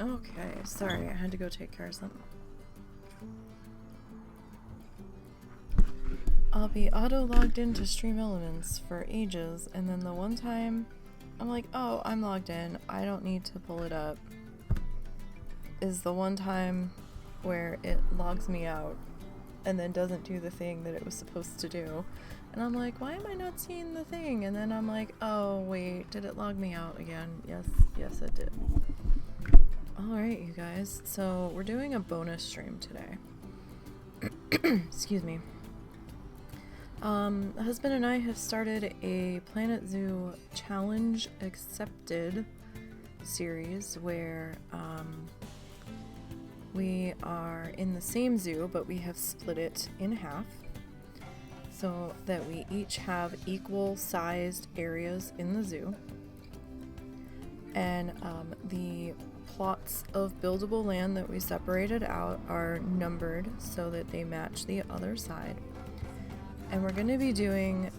Okay, sorry, I had to go take care of something. I'll be auto-logged into Stream Elements for ages, and then the one time I'm like, oh, I'm logged in, I don't need to pull it up, is the one time where it logs me out and then doesn't do the thing that it was supposed to do. And I'm like, why am I not seeing the thing? And then I'm like, oh, wait, did it log me out again? Yes, it did. Alright, you guys, so we're doing a bonus stream today. Excuse me. The husband and I have started a Planet Zoo Challenge Accepted series where we are in the same zoo, but we have split it in half so that we each have equal sized areas in the zoo. And the plots of buildable land that we separated out are numbered so that they match the other side. And we're going to be doing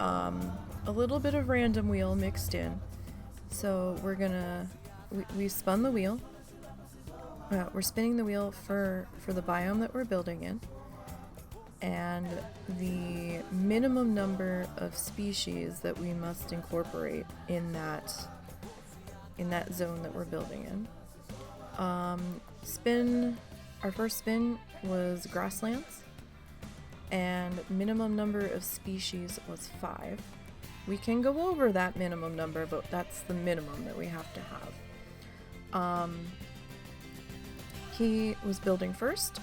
a little bit of random wheel mixed in. So we're gonna, we spun the wheel. We're spinning the wheel for the biome that we're building in. And the minimum number of species that we must incorporate in that zone that we're building in. Our first spin was Grasslands. And minimum number of species was 5. We can go over that minimum number, but that's the minimum that we have to have. He was building first,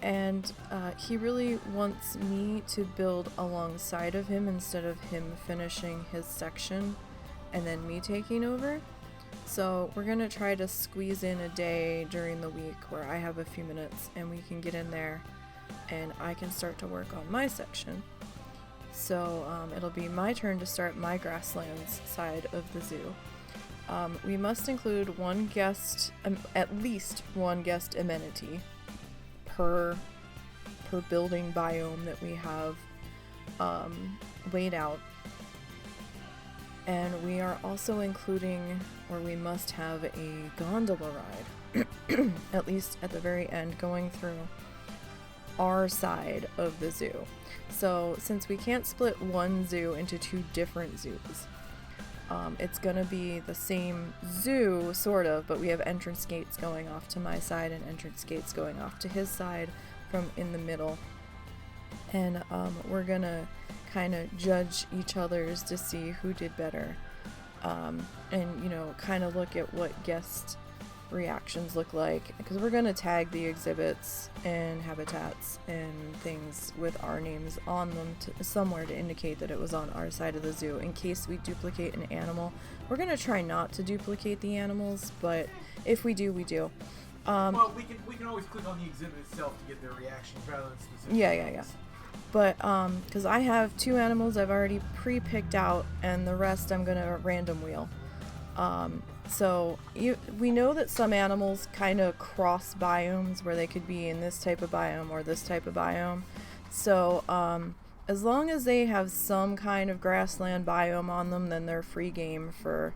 and he really wants me to build alongside of him instead of him finishing his section and then me taking over. So we're gonna try to squeeze in a day during the week where I have a few minutes and we can get in there and I can start to work on my section. So it'll be my turn to start my Grasslands side of the zoo. We must include one guest, at least one guest amenity per building biome that we have laid out. And we are also including, or we must have a gondola ride, at least at the very end, going through our side of the zoo. So since we can't split one zoo into 2 different zoos, it's gonna be the same zoo, sort of, but we have entrance gates going off to my side and entrance gates going off to his side from in the middle. And we're gonna kind of judge each other's to see who did better. And, you know, kind of look at what guest reactions look like, because we're gonna tag the exhibits and habitats and things with our names on them somewhere to indicate that it was on our side of the zoo in case we duplicate an animal. We're gonna try not to duplicate the animals, but if we do, we do. Well, we can always click on the exhibit itself to get their reactions rather than specific. Yeah. But because I have 2 animals I've already pre-picked out, and the rest I'm gonna random wheel. So we know that some animals kind of cross biomes where they could be in this type of biome or this type of biome. So as long as they have some kind of grassland biome on them, then they're free game for,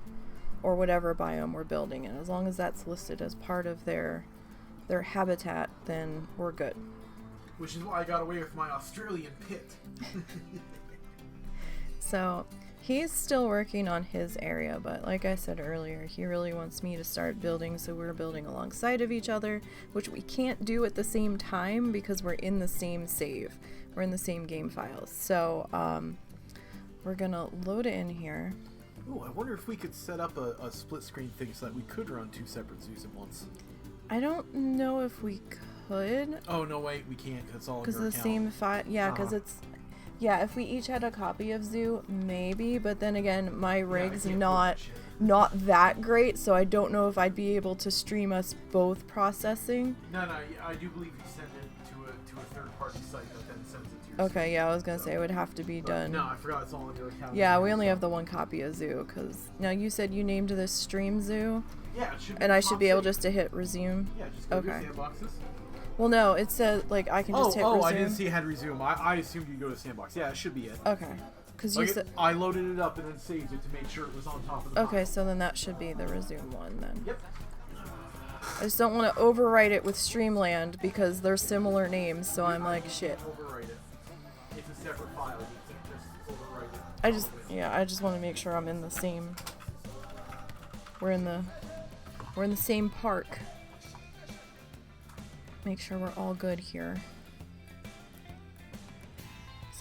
or whatever biome we're building in. As long as that's listed as part of their habitat, then we're good. Which is why I got away with my Australian pit. So he's still working on his area, but like I said earlier, he really wants me to start building, so we're building alongside of each other, which we can't do at the same time because we're in the same save. We're in the same game files. So we're gonna load it in here. Ooh, I wonder if we could set up a split screen thing so that we could run 2 separate zoos at once. I don't know if we could. Oh, no, wait, we can't, because it's all in your account. Because the same file, yeah, because it's... Yeah, if we each had a copy of Zoo, maybe, but then again, my rig's not that great, so I don't know if I'd be able to stream us both processing. No, I do believe you send it to a third-party site that then sends it to your Okay, yeah, I was gonna say it would have to be done. No, I forgot it's all in your account. Yeah, we only have the 1 copy of Zoo, because now you said you named this stream Zoo? Yeah, it should be. And I should be able just to hit resume? Yeah, just go to sandboxes. Well, no, it said, like, I can just hit resume. Oh, I didn't see it had resume. I assumed you'd go to sandbox. Yeah, it should be it. Okay. Because you said... I loaded it up and then saved it to make sure it was on top of the Okay, so then that should be the resume one, then. Yep. I just don't want to overwrite it with Streamland because they're similar names, so I'm like, shit. Overwrite it. It's a separate file. You can't just overwrite it. I just want to make sure I'm in the same. We're in the same park. Make sure we're all good here.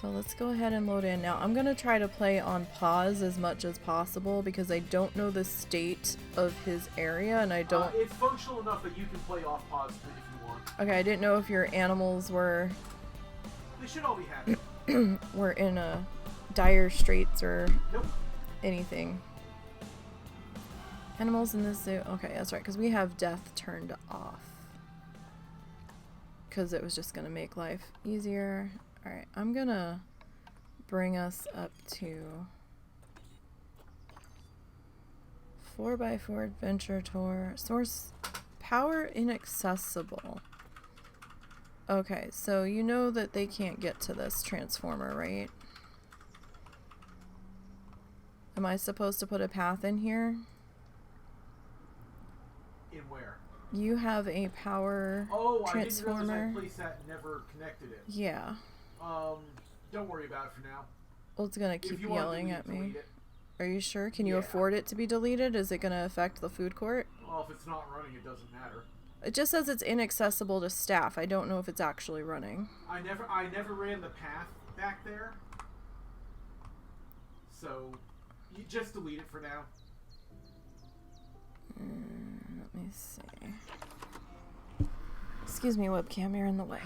So let's go ahead and load in. Now I'm gonna try to play on pause as much as possible because I don't know the state of his area and I don't... It's functional enough that you can play off pause if you want. Okay, I didn't know if your animals were... They should all be happy. were in a dire straits or Nope. anything. Animals in this zoo. Okay, that's right, because we have death turned off. Because it was just gonna make life easier. Alright, I'm gonna bring us up to 4x4 Adventure Tour. Source power inaccessible. Okay, so you know that they can't get to this transformer, right? Am I supposed to put a path in here? In where? You have a power transformer. I didn't realize I placed that and never connected it. Yeah. Don't worry about it for now. Well, it's gonna keep yelling at me. It. Are you sure? Can you afford it to be deleted? Is it gonna affect the food court? Well, if it's not running, it doesn't matter. It just says it's inaccessible to staff. I don't know if it's actually running. I never ran the path back there. So, you just delete it for now. Let me see. Excuse me, webcam, you're in the way.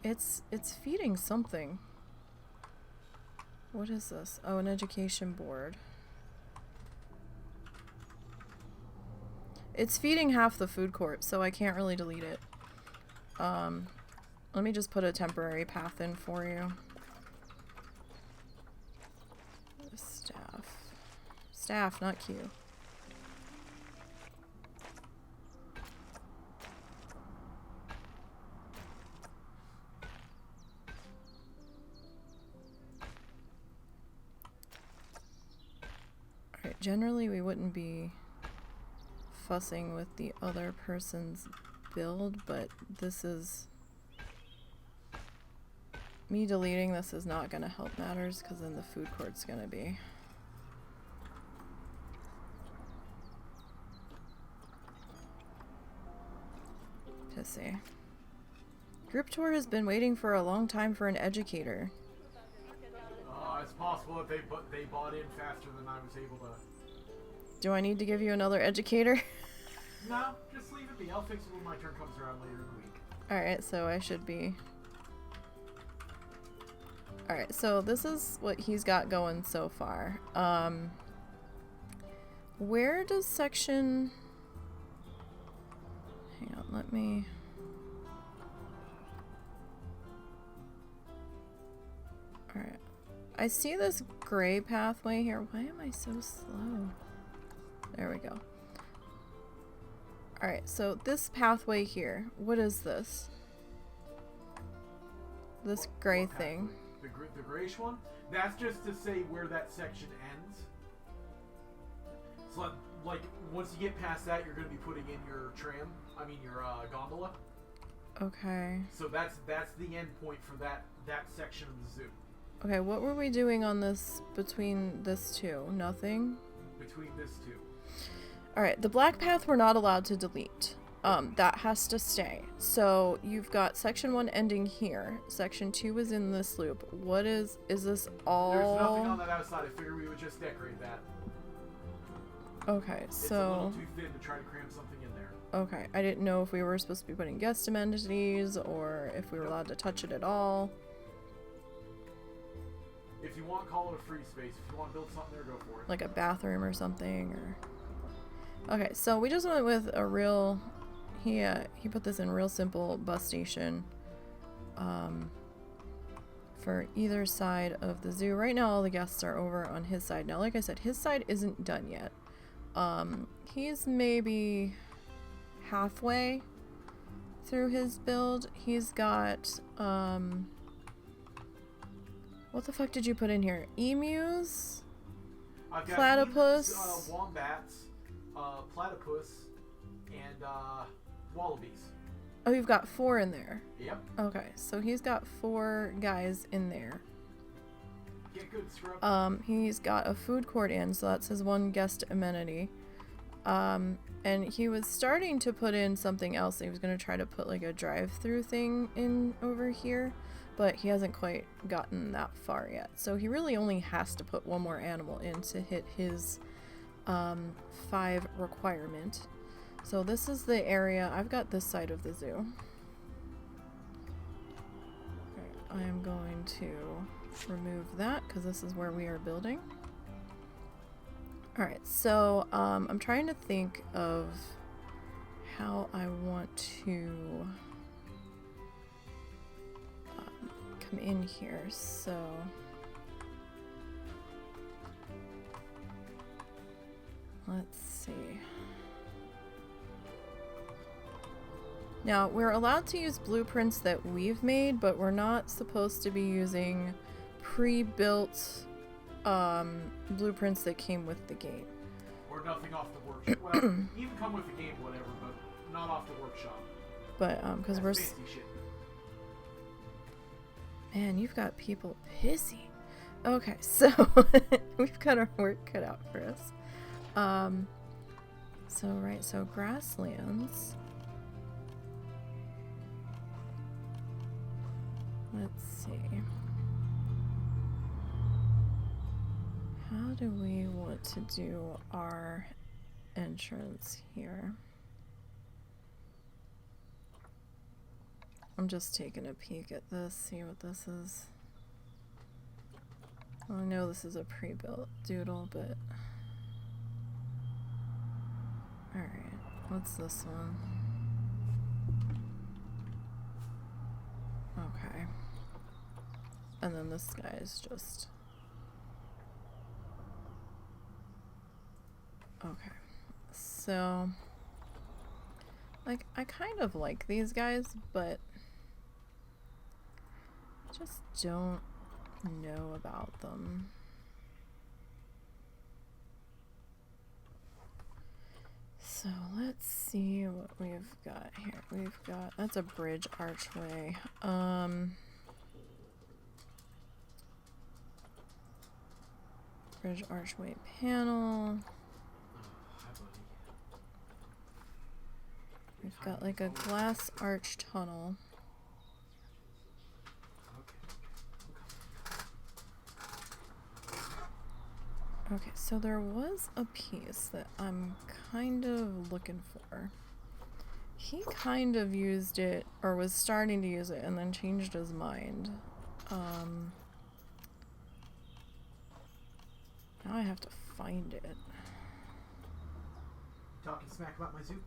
It's feeding something. What is this? Oh, an education board. It's feeding half the food court, so I can't really delete it. Let me just put a temporary path in for you. Staff. Staff, not Q. Alright, generally we wouldn't be fussing with the other person's build, but this is... Me deleting this is not gonna help matters, because then the food court's gonna be... pissy. Group tour has been waiting for a long time for an educator. It's possible that they bought in faster than I was able to. Do I need to give you another educator? No, just leave it be. I'll fix it when my turn comes around later in the week. Alright, so I should be... Alright, so this is what he's got going so far. Where does section... Hang on, let me... Alright. I see this gray pathway here. Why am I so slow? There we go. Alright, so this pathway here, what is this? This gray thing. The grayish one? That's just to say where that section ends. So, like, once you get past that, you're going to be putting in your tram. I mean, your gondola. Okay. So that's the end point for that section of the zoo. Okay, what were we doing on this, between this two? Nothing? Between this two. Alright, the black path we're not allowed to delete. That has to stay. So, you've got section 1 ending here. Section 2 is in this loop. What is this all... There's nothing on that outside. I figured we would just decorate that. Okay, so... It's a little too thin to try to cram something in there. Okay, I didn't know if we were supposed to be putting guest amenities, or if we were allowed to touch it at all. If you want, call it a free space. If you want to build something there, go for it. Like a bathroom or something, or... Okay, so we just went with a real... He put this in real simple bus station for either side of the zoo. Right now all the guests are over on his side. Now, like I said, his side isn't done yet. He's maybe halfway through his build. He's got... what the fuck did you put in here? Emus? I've got Platypus? Wombats, platypus, and wallabies. Oh, you've got 4 in there. Yep. Okay, so he's got 4 guys in there. Get good, scrub. He's got a food court in, so that's his one guest amenity. And he was starting to put in something else. He was going to try to put like a drive-through thing in over here, but he hasn't quite gotten that far yet. So he really only has to put 1 more animal in to hit his 5 requirement. So this is the area. I've got this side of the zoo. Okay, I am going to remove that because this is where we are building. Alright, so I'm trying to think of how I want to come in here. So let's see. Now, we're allowed to use blueprints that we've made, but we're not supposed to be using pre-built blueprints that came with the game. Or nothing off the workshop. Well, even come with the game, whatever, but not off the workshop. But, because we're... Fancy shit. Man, you've got people pissy. Okay, so we've got our work cut out for us. So Grasslands. Let's see. How do we want to do our entrance here? I'm just taking a peek at this, see what this is. Well, I know this is a pre-built doodle, but... Alright, what's this one? Okay. And then this guy is just... Okay. So... Like, I kind of like these guys, but... I just don't know about them. So let's see what we've got here. We've got, that's a bridge archway. Bridge archway panel. We've got like a glass arch tunnel. Okay, so there was a piece that I'm kind of looking for. He kind of used it, or was starting to use it, and then changed his mind. Now I have to find it. Talking smack about my zoo?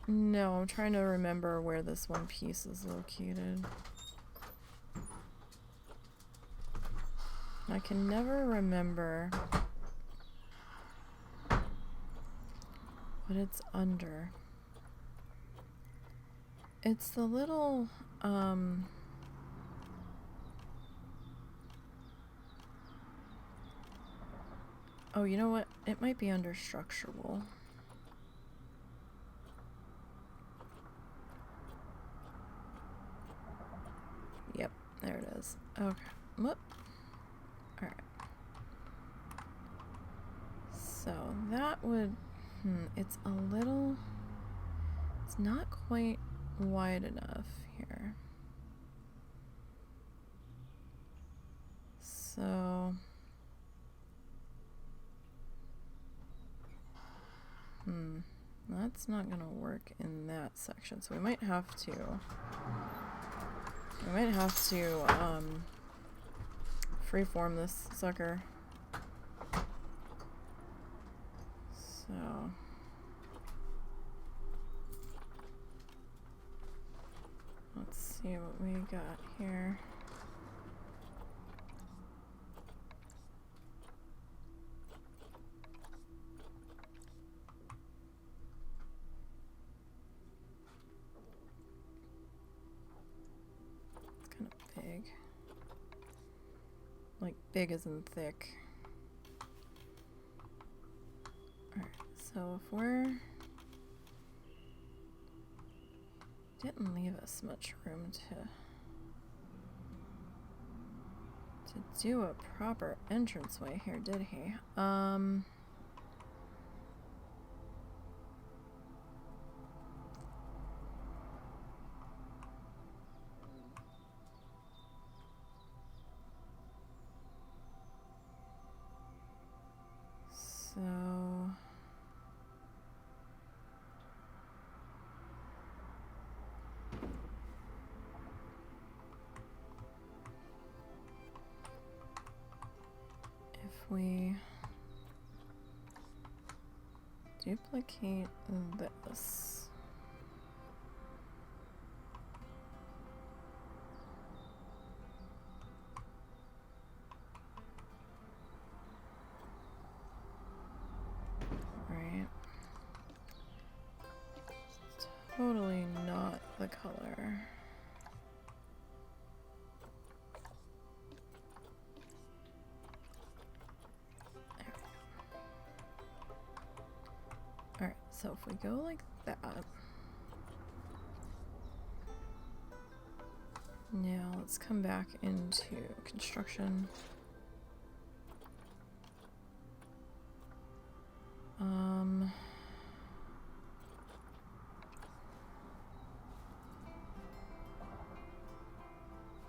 No, I'm trying to remember where this one piece is located. I can never remember what it's under. It's the little, oh, you know what? It might be under structural. Yep, there it is. Okay. Whoop. Alright. So that would... it's a little... It's not quite wide enough here. So... That's not gonna work in that section. So we might have to... freeform this sucker. So... let's see what we got here. It's kind of big. Like big as in thick. Alright, So if we're... Didn't leave us much room to do a proper entranceway here, did he? So... if we duplicate this, right? Totally not the color. Alright, so if we go like that. Now let's come back into construction.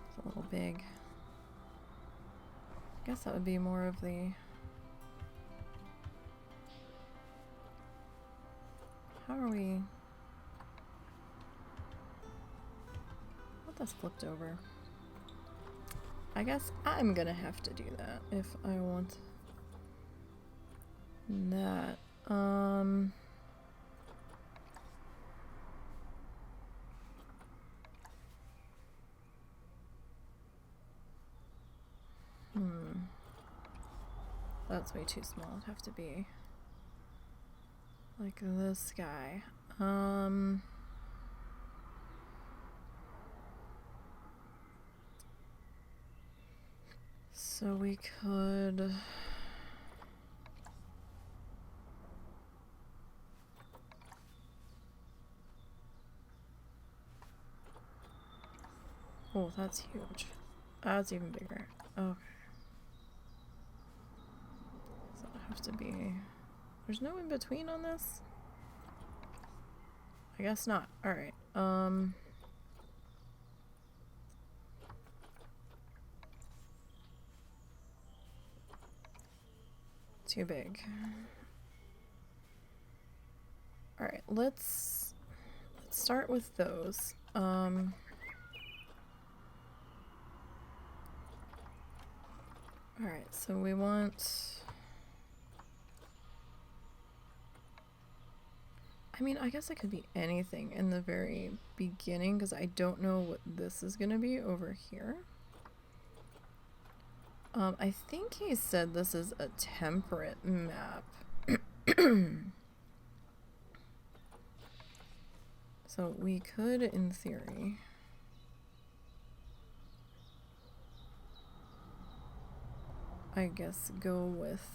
It's a little big. I guess that would be more of the... How are we... What this flipped over? I guess I'm gonna have to do that if I want that. That's way too small. It'd have to be like this guy. So we could... Oh, that's huge. That's even bigger. Okay. So it'll have to be... There's no in between on this? I guess not. Alright. Too big. Alright, let's start with those. Alright, so we want... I mean, I guess it could be anything in the very beginning, because I don't know what this is going to be over here. I think he said this is a temperate map. So we could, in theory... I guess go with...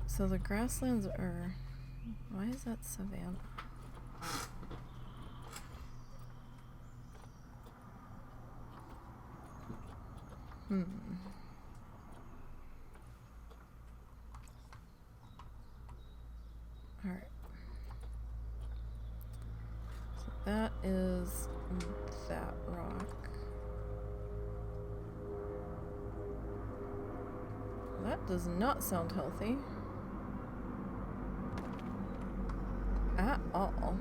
So the grasslands are... Why is that savanna? Alright. So that is that rock. That does not sound healthy. At all.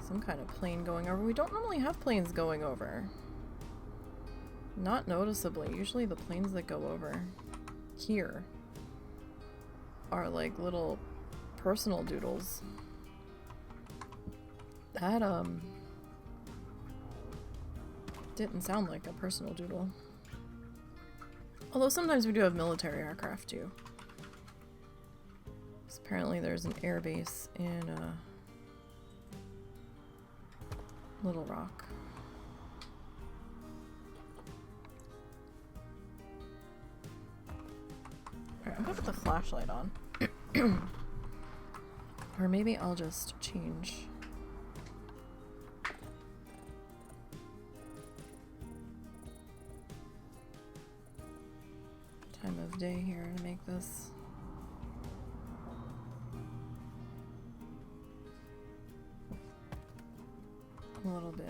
Some kind of plane going over. We don't normally have planes going over. Not noticeably. Usually the planes that go over here are like little personal doodles. That, didn't sound like a personal doodle. Although sometimes we do have military aircraft too. So apparently there's an air base in Little Rock. Alright, I'm gonna put the flashlight on. Or maybe I'll just change. Time of day here to make this a little bit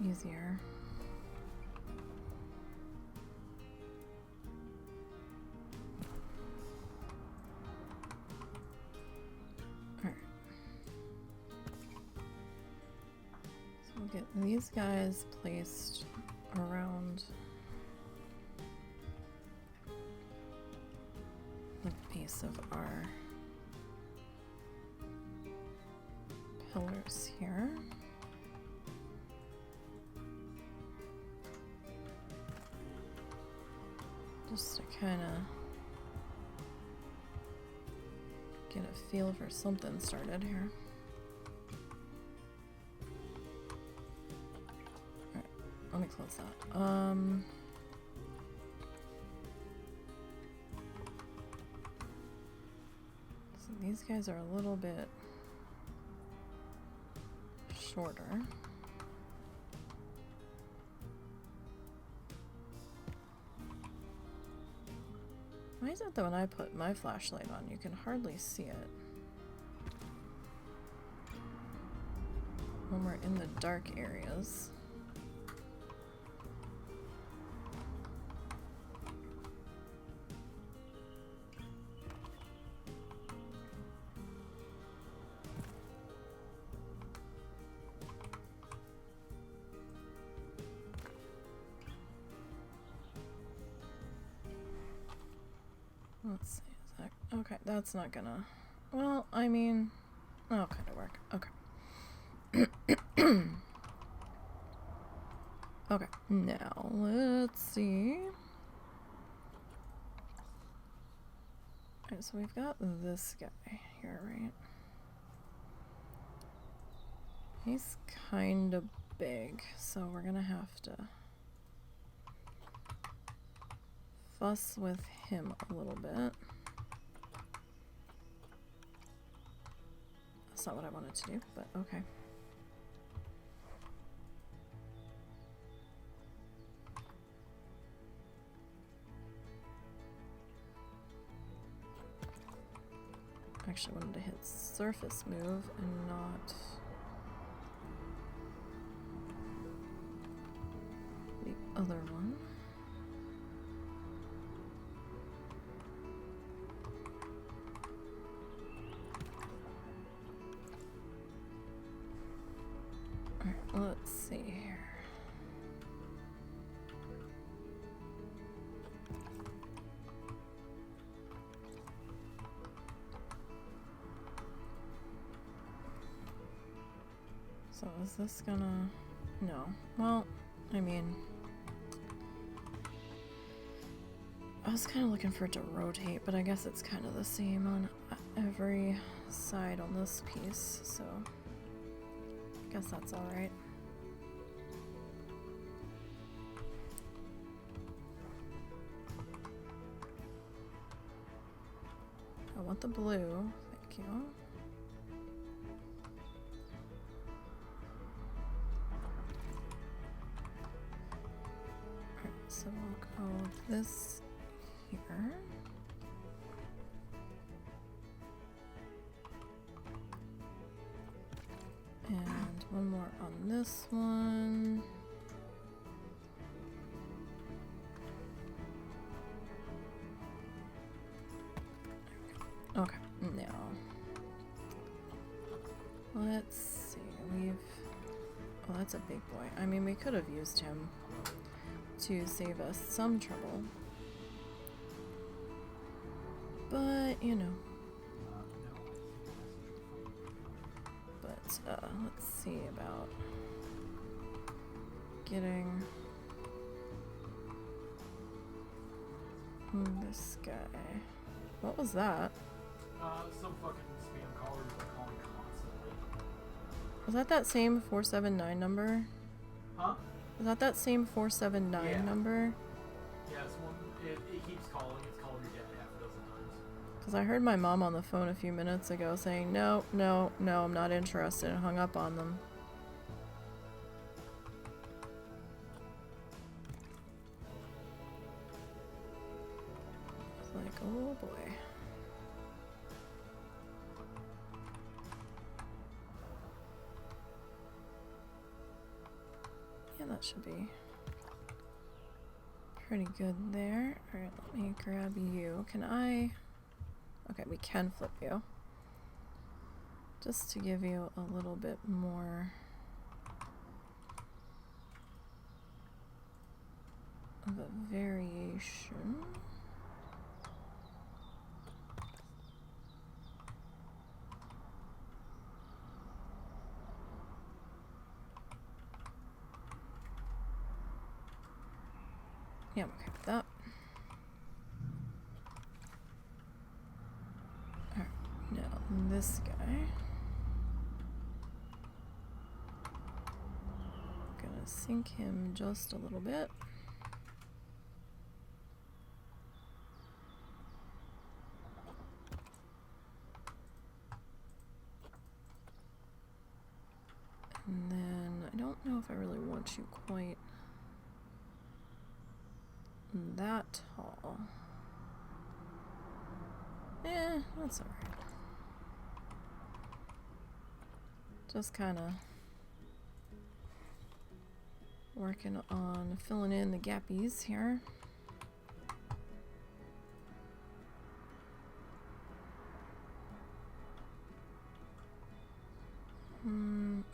easier. Alright. So we'll get these guys placed around the base of our pillars here. Just to kind of get a feel for something started here. Alright, let me close that. So these guys are a little bit shorter. Why is it that when I put my flashlight on, you can hardly see it? When we're in the dark areas. Let's see, is that, okay, that's not gonna, well, I mean, that'll kind of work, okay. Okay, now, let's see. Alright, so we've got this guy here, right? He's kind of big, so we're gonna have to fuss with him a little bit. That's not what I wanted to do, but okay. I actually wanted to hit surface move and not the other one. Let's see here. So is this gonna... No. Well, I mean... I was kind of looking for it to rotate, but I guess it's kind of the same on every side on this piece, so... I guess that's alright. I want the blue, thank you. Alright, so we'll go this here. And one more on this one. Okay, now let's see. Oh, that's a big boy. I mean, we could have used him to save us some trouble, but you know. Let's see about getting this guy. What was that? Some fucking spam callers are calling constantly. Was that same 479 number? Huh? Was that same 479 number? Yeah, it's one It keeps calling. It's called your dad half a dozen times. Because I heard my mom on the phone a few minutes ago saying, no, no, no, I'm not interested, and hung up on them. It's like, oh boy. Yeah, that should be pretty good there. Alright, let me grab you. Can I... Okay, we can flip you. Just to give you a little bit more of a variation. Yeah, I'm okay with that. Alright, now this guy. Gonna sink him just a little bit. And then I don't know if I really want you quite that tall. That's alright. Just kind of working on filling in the gappies here.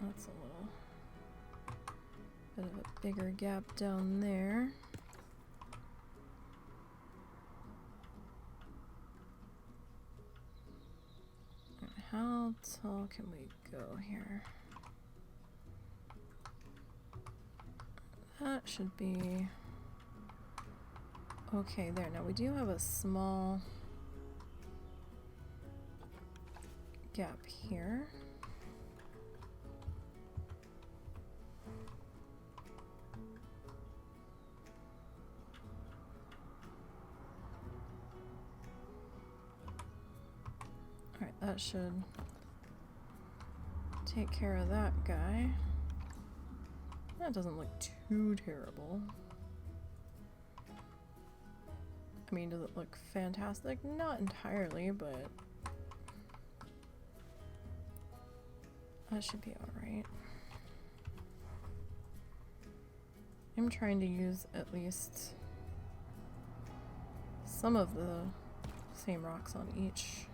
That's a little bit of a bigger gap down there. How tall can we go here? That should be okay there. Now we do have a small gap here. Alright, that should take care of that guy. That doesn't look too terrible. I mean, does it look fantastic? Not entirely, but that should be alright. I'm trying to use at least some of the same rocks on each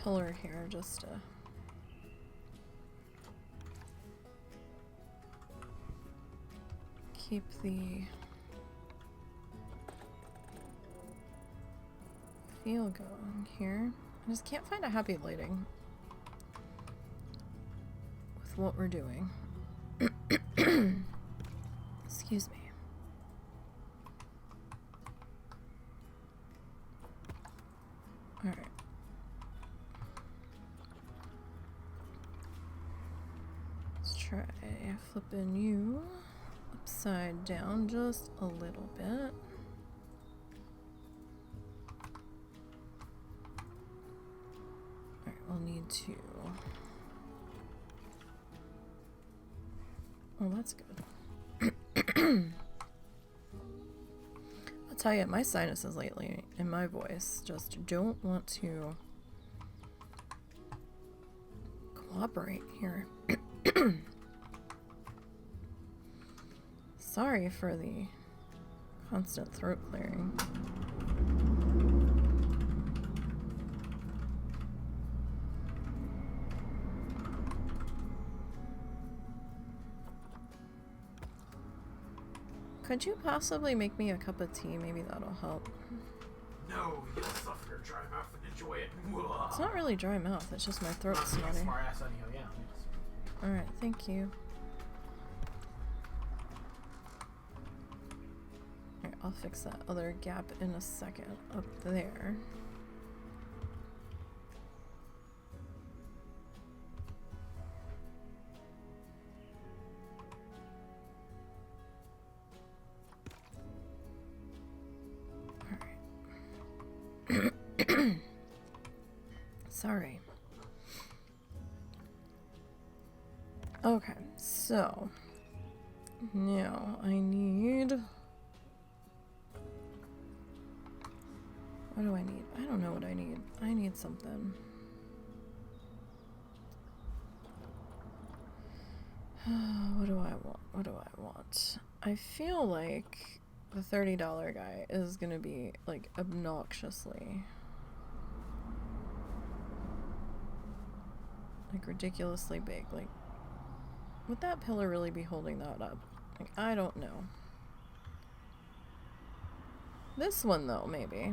pillar here, just to keep the feel going here. I just can't find a happy lighting with what we're doing. Excuse me. Alright. Let's try flipping you upside down just a little bit. Alright, we'll need to... Oh, that's good. I'll tell you, my sinuses lately and my voice just don't want to cooperate here. Sorry for the constant throat clearing. Could you possibly make me a cup of tea? Maybe that'll help. No, you'll suffer your dry mouth and enjoy it. It's not really dry mouth, it's just my throat snotty. Smart ass anyhow, yeah. Alright, thank you. Alright, I'll fix that other gap in a second up there. Sorry. Okay, so now I need... What do I need? I don't know what I need. I need something. What do I want? What do I want? I feel like the $30 guy is gonna be, like, obnoxiously... like, ridiculously big. Like, would that pillar really be holding that up? Like, I don't know. This one, though, maybe.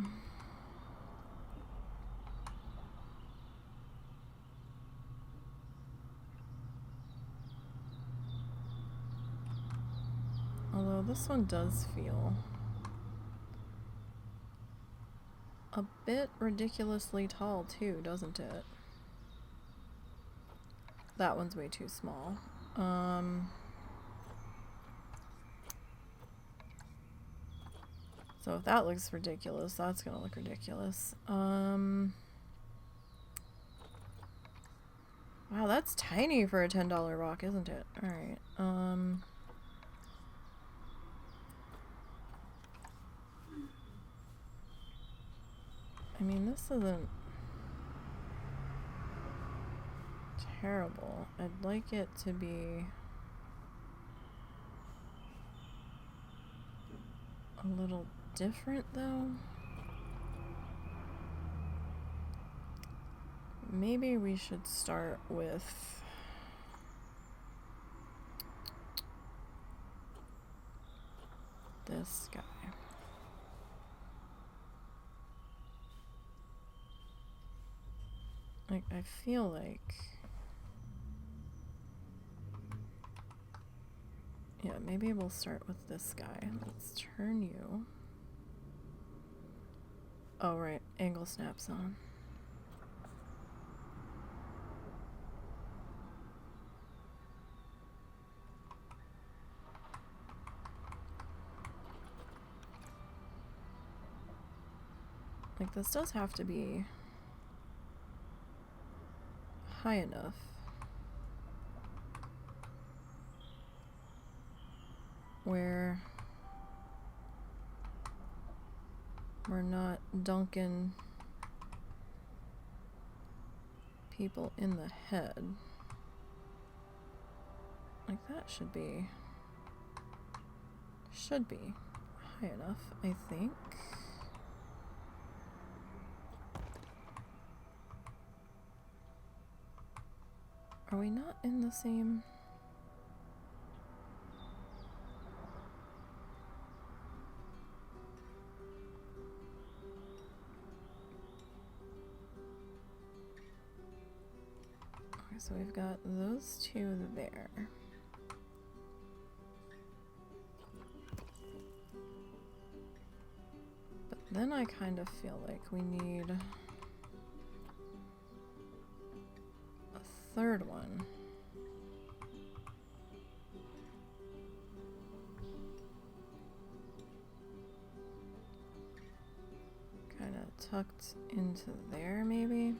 Although this one does feel a bit ridiculously tall too, doesn't it? That one's way too small. So if that looks ridiculous, that's gonna look ridiculous. Wow, that's tiny for a $10 rock, isn't it? Alright, I mean, this isn't terrible. I'd like it to be a little different, though. Maybe we should start with this guy. Like, I feel like... yeah, maybe we'll start with this guy. Let's turn you. Oh, right. Angle snaps on. Like, this does have to be high enough where we're not dunking people in the head. Like, that should be high enough, I think. Are we not in the same... okay, so we've got those two there. But then I kind of feel like we need a third one. Kind of tucked into there, maybe.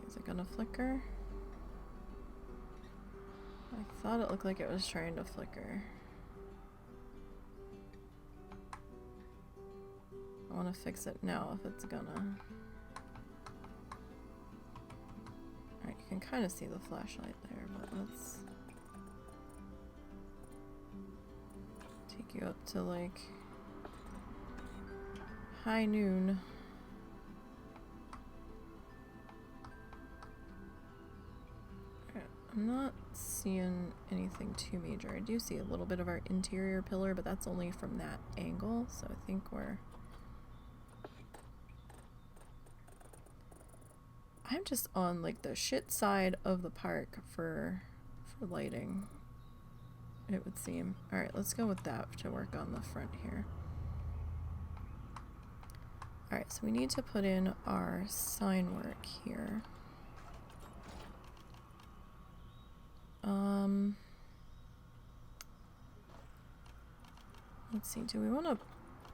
Is it gonna flicker? I thought it looked like it was trying to flicker. I want to fix it now if it's gonna. Alright, you can kind of see the flashlight there, but let's take you up to like high noon. I'm not seeing anything too major. I do see a little bit of our interior pillar, but that's only from that angle, so I think I'm just on like the shit side of the park for lighting, it would seem. Alright, let's go with that to work on the front here. Alright, so we need to put in our sign work here. Let's see, do we want to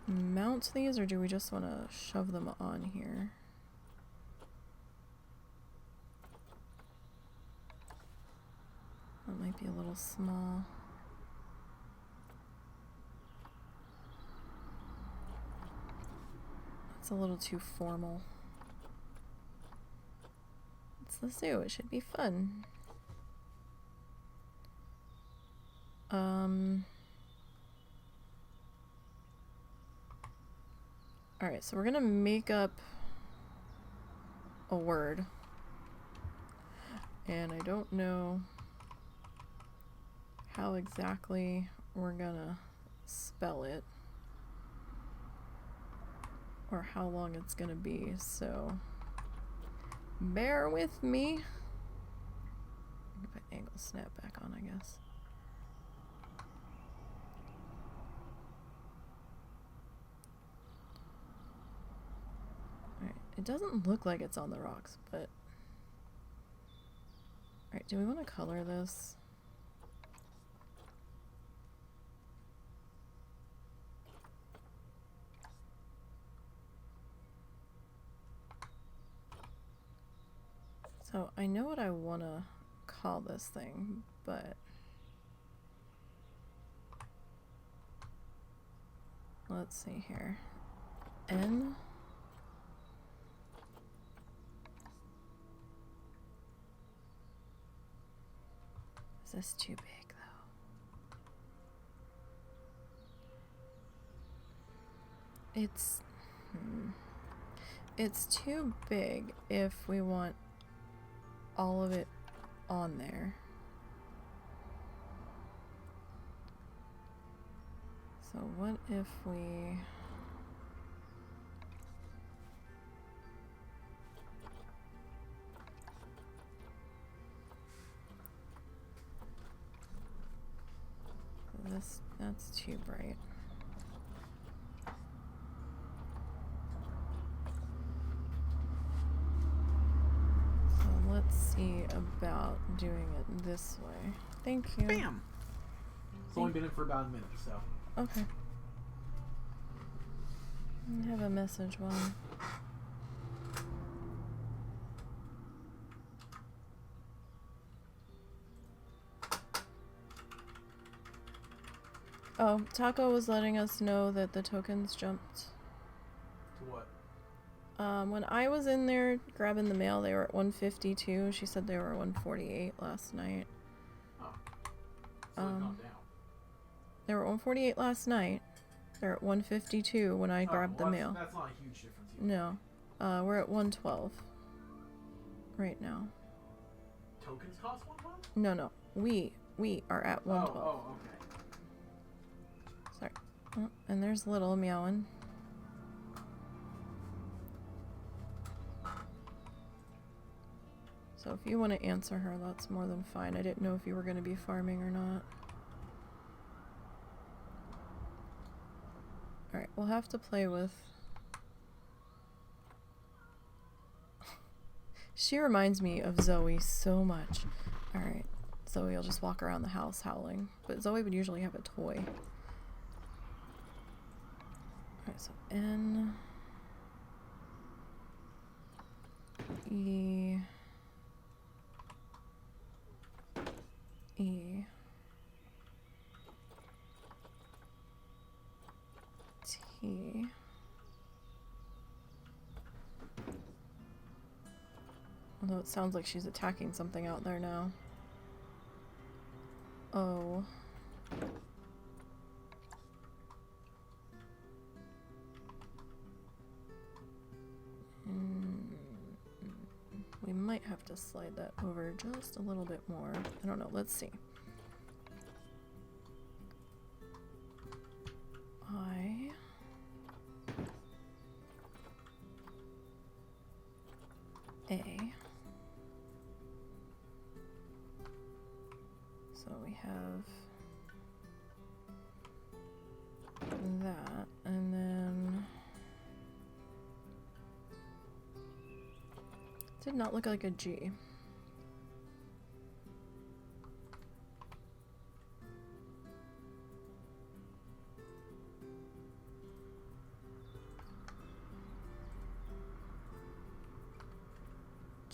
mount these, or do we just want to shove them on here? That might be a little small. It's a little too formal. It's the zoo, it should be fun. Alright, so we're gonna make up a word. And I don't know how exactly we're gonna spell it. Or how long it's gonna be, so bear with me. Put angle snap back on, I guess. Alright, it doesn't look like it's on the rocks, but alright, do we want to color this? So I know what I want to call this thing, but let's see here. N. Is this too big though? It's too big if we want all of it on there. So what if we that's too bright. Let's see about doing it this way. Thank you. Bam! It's only been in for about a minute, so. Okay. I have a message one. Oh, Taco was letting us know that the tokens jumped. To what? When I was in there grabbing the mail, they were at 152. She said they were 148 last night. Oh. So they've gone down. They were 148 last night. They're at 152 when I grabbed the mail. That's not a huge difference either. No. We're at 112 right now. Tokens cost 112? No. We are at 112. Oh, okay. Sorry. Oh, and there's Little meowing. So if you want to answer her, that's more than fine. I didn't know if you were going to be farming or not. Alright, we'll have to play with... She reminds me of Zoe so much. Alright, Zoe will just walk around the house howling. But Zoe would usually have a toy. Alright, so N... E... E... T... Although it sounds like she's attacking something out there now. O... We might have to slide that over just a little bit more. I don't know. Let's see. I... A... So we have that, and then... Did not look like a G.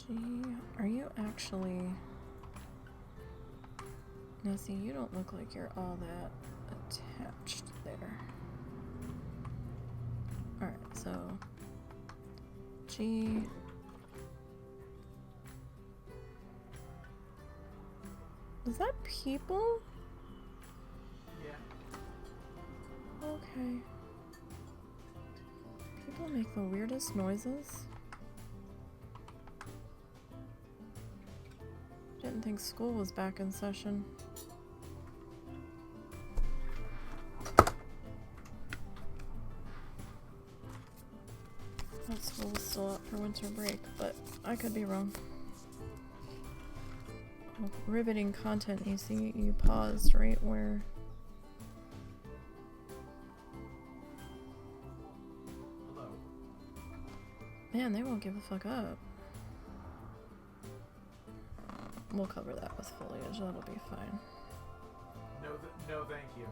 Gee, are you actually... Nisey, you don't look like you're all that attached there. Alright, so... G... Is that people? Yeah. Okay. People make the weirdest noises. Didn't think school was back in session. Thought school was still out for winter break, but I could be wrong. Oh, riveting content, Nisey. You paused right where... Hello. Man, they won't give a fuck up. We'll cover that with foliage, that'll be fine. No, thank you.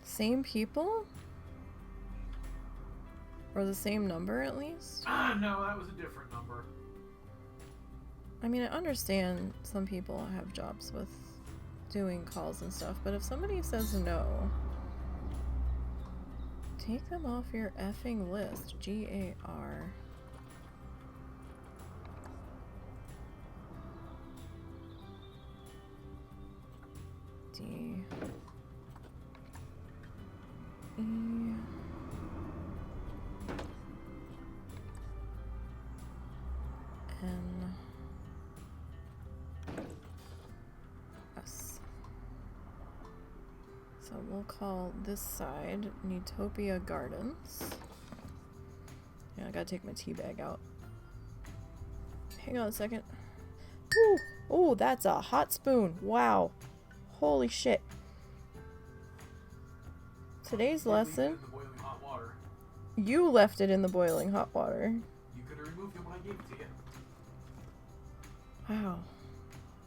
Same people? Or the same number, at least? No, that was a different number. I mean, I understand some people have jobs with doing calls and stuff, but if somebody says no, take them off your effing list. G-A-R. D. E. N. S. So we'll call this side Neutopia Gardens. Yeah, I gotta take my tea bag out. Hang on a second. Ooh! Oh, that's a hot spoon. Wow. Holy shit. Today's lesson. The boiling hot water. You left it in the boiling hot water. You could have removed it when I gave it to you. Wow.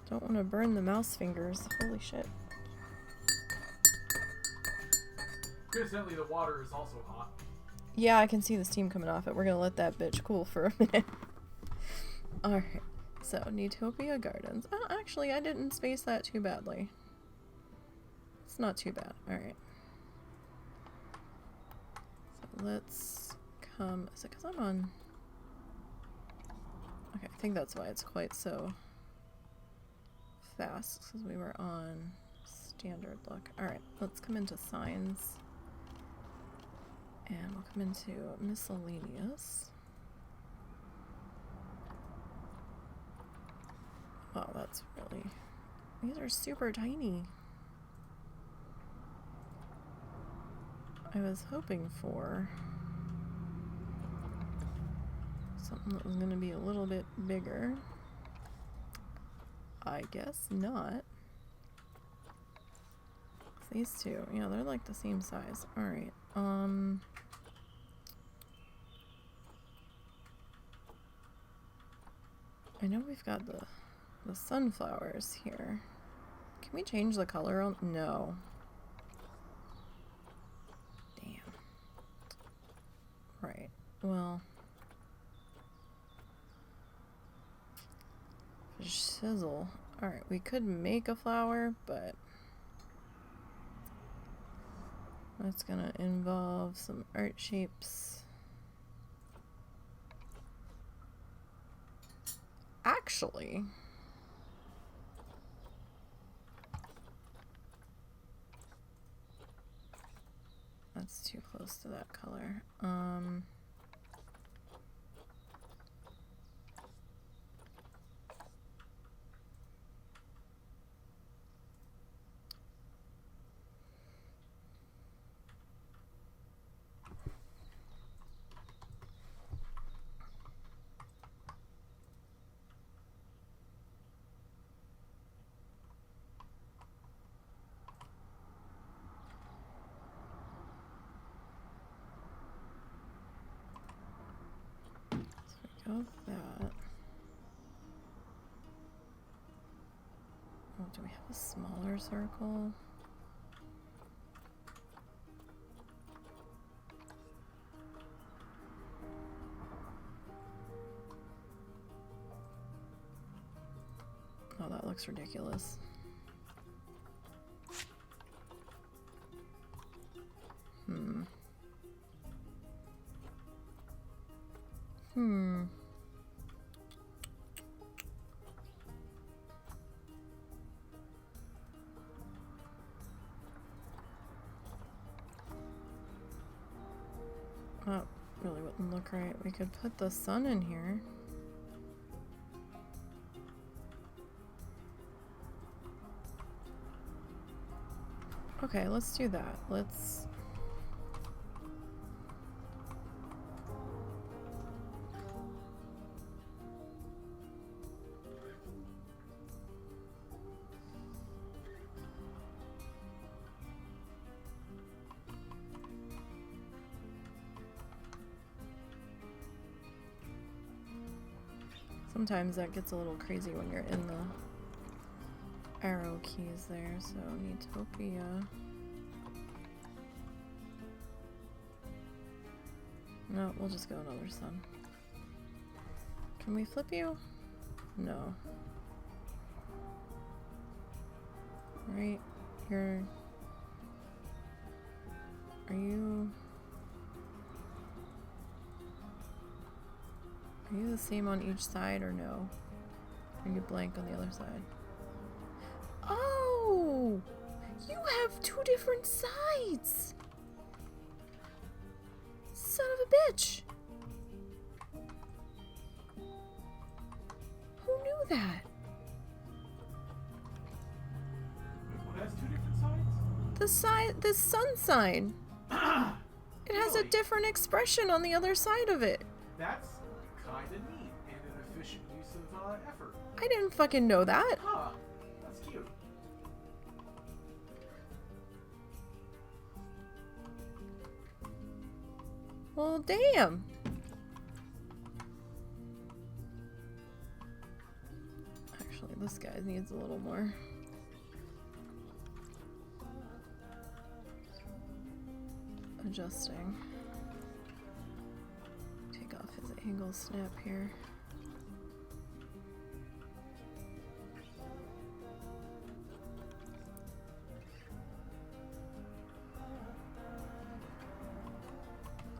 Don't want to burn the mouse fingers. Holy shit. Coincidentally, the water is also hot. Yeah, I can see the steam coming off it. We're gonna let that bitch cool for a minute. Alright. So, Neutopia Gardens. Oh, actually, I didn't space that too badly. It's not too bad. Alright. So, let's come... Is it because I'm on... Okay, I think that's why it's quite so fast, because we were on standard look. Alright, let's come into signs. And we'll come into miscellaneous. Wow, that's really... These are super tiny. I was hoping for something that was going to be a little bit bigger. I guess not. These two, yeah, they're like the same size. Alright, I know we've got the sunflowers here. Can we change the color on? No. Damn. Right. Well. Shizzle. Alright, we could make a flower, but that's gonna involve some art shapes. Actually, that's too close to that color. Of that. Oh, do we have a smaller circle? Oh, that looks ridiculous. That really wouldn't look right. We could put the sun in here. Okay, let's do that. Let's... Sometimes that gets a little crazy when you're in the arrow keys there, so Utopia. No, we'll just go another sun. Can we flip you? No. Right? You're... Are you... Are you the same on each side or no? Are you blank on the other side? Oh! You have two different sides! Son of a bitch! Who knew that? What has two different sides? The sun sign. It has a Really? different expression on the other side of it. That's kind of neat and an efficient use of effort. I didn't fucking know that. Huh. That's cute. Well, damn. Actually, this guy needs a little more. Adjusting. Take off his angle snap here.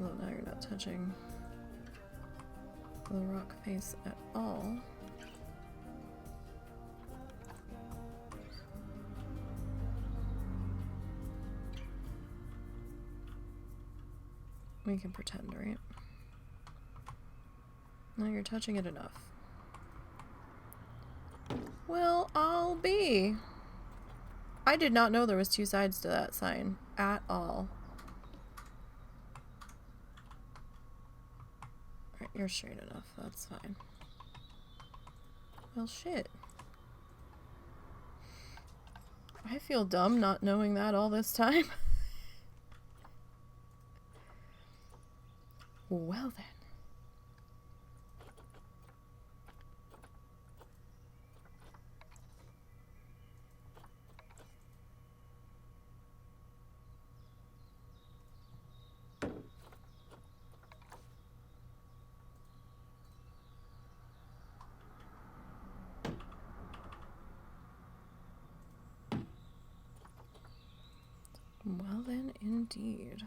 Oh, now you're not touching the rock face at all. We can pretend, right? Now you're touching it enough. Well, I'll be. I did not know there was two sides to that sign at all. Alright, you're straight enough. That's fine. Well, shit. I feel dumb not knowing that all this time. Well then. Well then, indeed.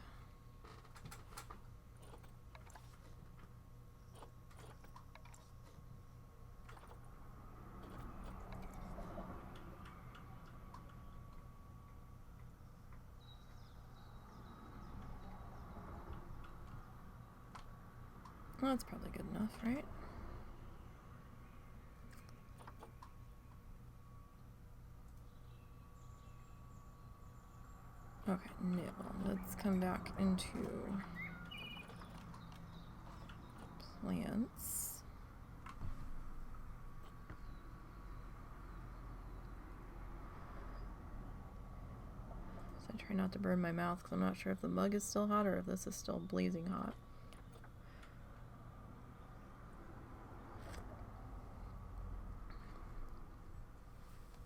Well, that's probably good enough, right? Okay, now let's come back into plants. So I try not to burn my mouth because I'm not sure if the mug is still hot or if this is still blazing hot.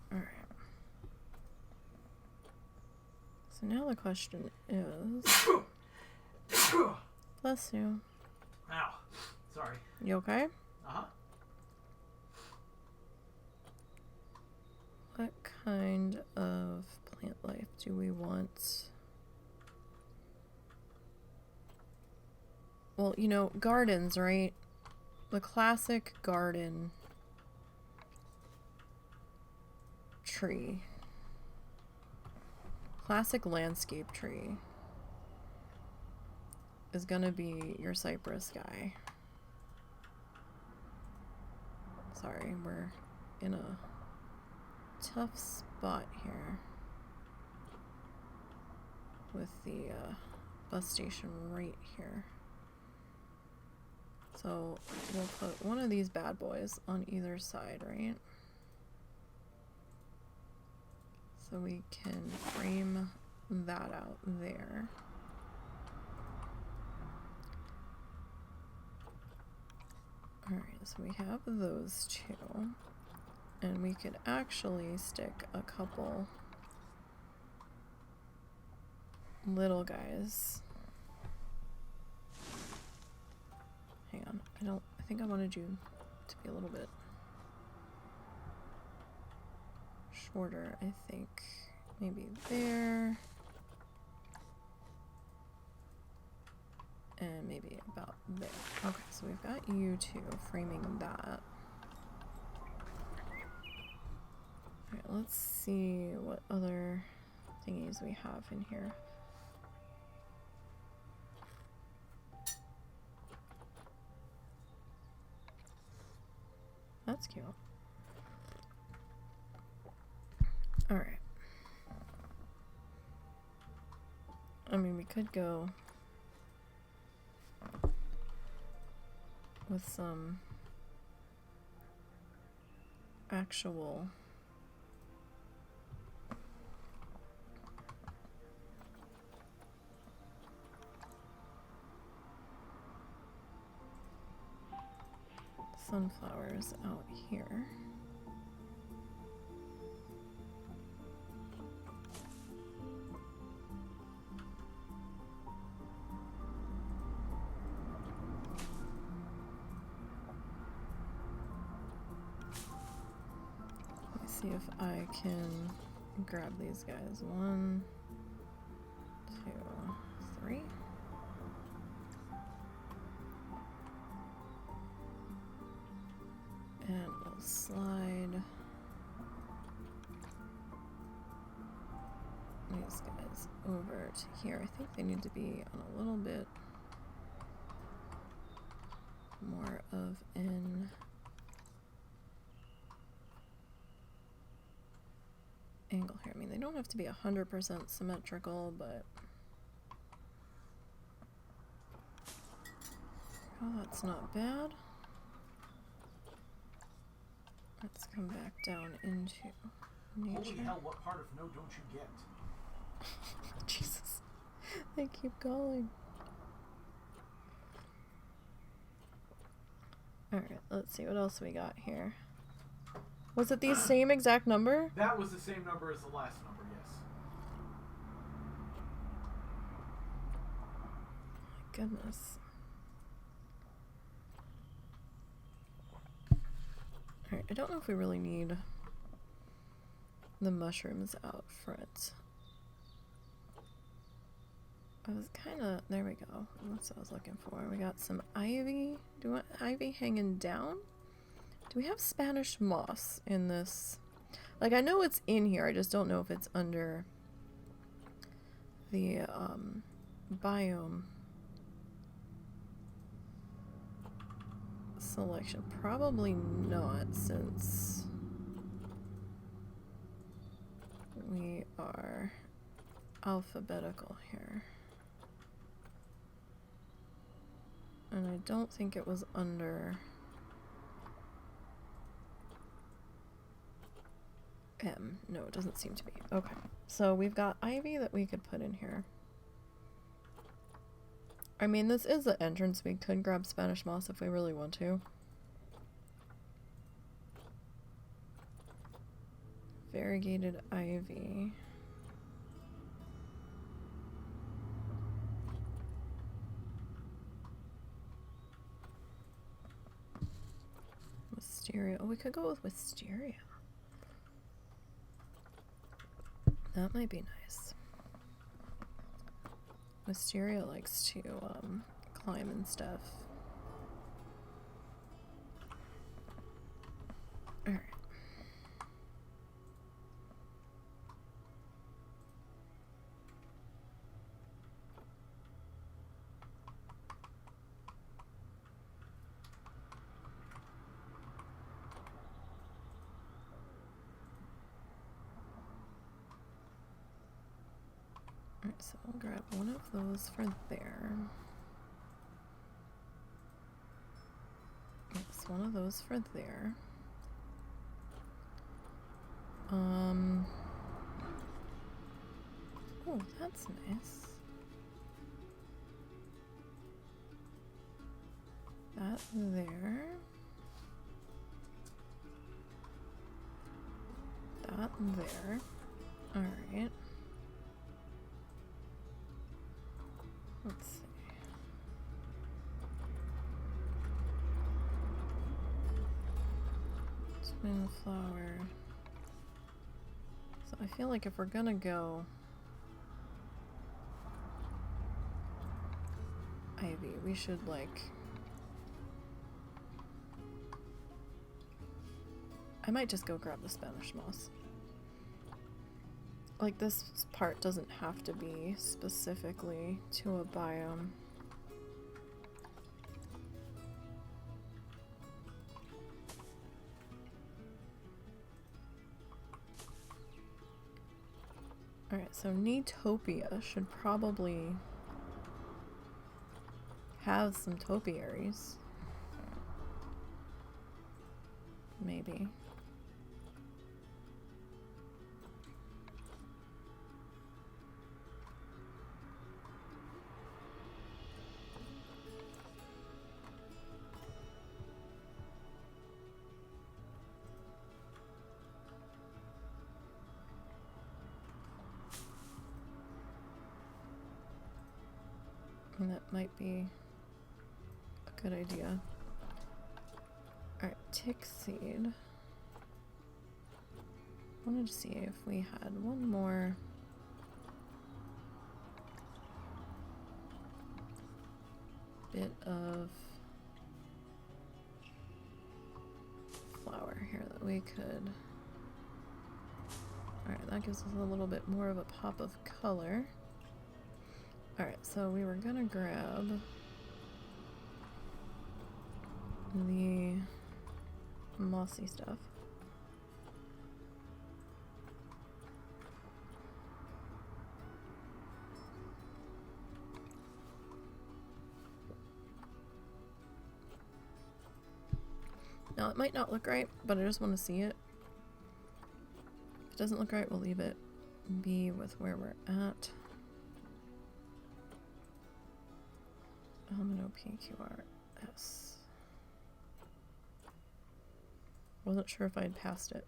Alright. So now the question is... Bless you. Ow. Sorry. You okay? Uh-huh. kind of plant life do we want? Well, you know, gardens, right? The classic garden tree. Classic landscape tree is gonna be your cypress guy. Sorry, we're in a tough spot here with the bus station right here. So we'll put one of these bad boys on either side, right? So we can frame that out there. Alright, so we have those two. And we could actually stick a couple little guys. Hang on, I think I wanted you to be a little bit shorter, I think. Maybe there. And maybe about there. Okay, so we've got you two framing that. Alright, let's see what other thingies we have in here. That's cute. Alright. I mean, we could go with some actual sunflowers out here. Let's see if I can grab these guys. 1, 2, 3. And we'll slide these guys over to here. I think they need to be on a little bit more of an angle here. I mean, they don't have to be 100% symmetrical, but oh, that's not bad. Let's come back down into nature. Holy hell, what part of no don't you get? Jesus. They keep calling. Alright, let's see what else we got here. Was it the same exact number? That was the same number as the last number, yes. My goodness. Alright, I don't know if we really need the mushrooms out front. I was kinda, there we go. That's what I was looking for. We got some ivy. Do you want ivy hanging down? Do we have Spanish moss in this? Like, I know it's in here, I just don't know if it's under the biome selection. Probably not, since we are alphabetical here. And I don't think it was under M. No, it doesn't seem to be. Okay. So we've got ivy that we could put in here. I mean, this is the entrance. We could grab Spanish moss if we really want to. Variegated ivy. Wisteria. Oh, we could go with wisteria. That might be nice. Wisteria likes to climb and stuff. Alright. Alright, so I'll grab one of those for there. Yes, one of those for there. Oh, that's nice. That there. That there. Alright. Let's see. Twin flower. So I feel like if we're gonna go ivy, we should like... I might just go grab the Spanish moss. Like, this part doesn't have to be specifically to a biome. Alright, so Neatopia should probably have some topiaries. Maybe. And that might be a good idea. Alright, tick seed. Wanted to see if we had one more bit of flower here that we could... Alright, that gives us a little bit more of a pop of color. Alright, so we were gonna grab the mossy stuff. Now, it might not look right, but I just want to see it. If it doesn't look right, we'll leave it be with where we're at. PQRS. Wasn't sure if I'd passed it.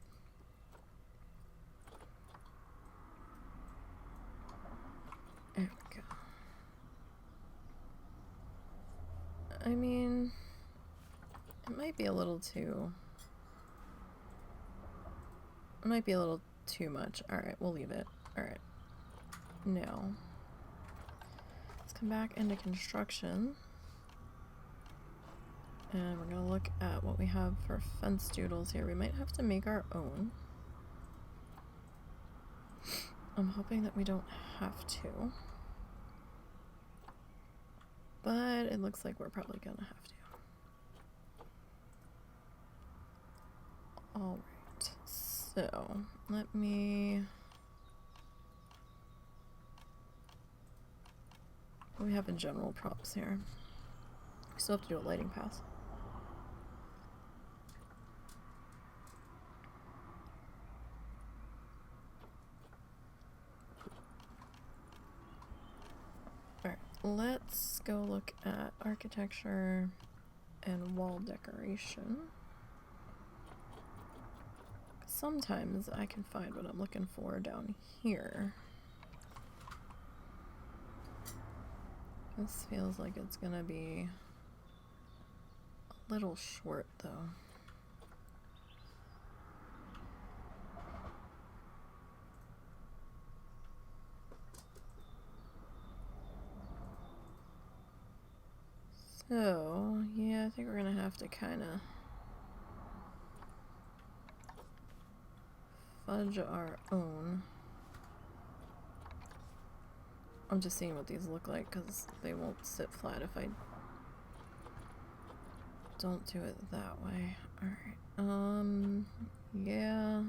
There we go. I mean, it might be a little too... It might be a little too much. Alright, we'll leave it. Alright. Now, let's come back into construction. And we're gonna look at what we have for fence doodles here. We might have to make our own. I'm hoping that we don't have to. But it looks like we're probably gonna have to. Alright, so let me... What do we have in general props here? We still have to do a lighting pass. Alright, let's go look at architecture and wall decoration. Sometimes I can find what I'm looking for down here. This feels like it's gonna be a little short though. So, yeah, I think we're gonna have to kind of fudge our own. I'm just seeing what these look like because they won't sit flat if I don't do it that way. Alright, yeah.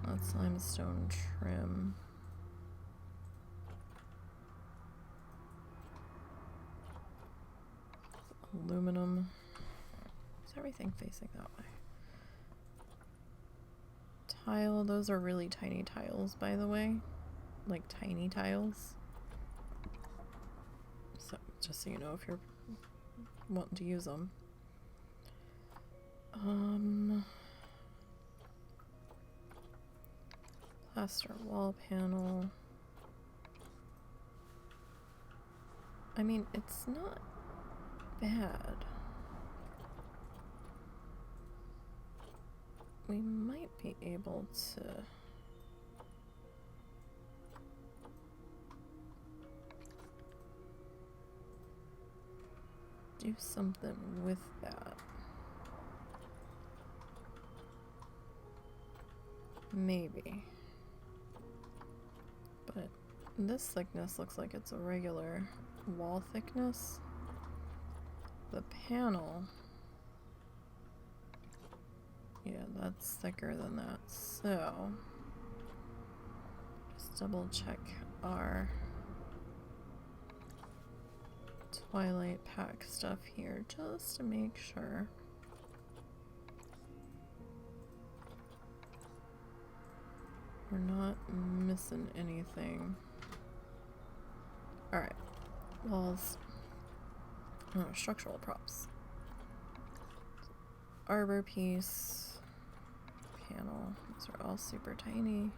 That's limestone trim. Aluminum. Is everything facing that way? Tile, those are really tiny tiles, by the way. Like tiny tiles. So, just so you know if you're wanting to use them. Plaster wall panel. I mean, it's not bad. We might be able to do something with that. Maybe. But this thickness looks like it's a regular wall thickness. The panel, yeah, that's thicker than that. So, just double check our Twilight Pack stuff here just to make sure. We're not missing anything. Alright. Walls. Oh, structural props. Arbor piece. Panel. These are all super tiny.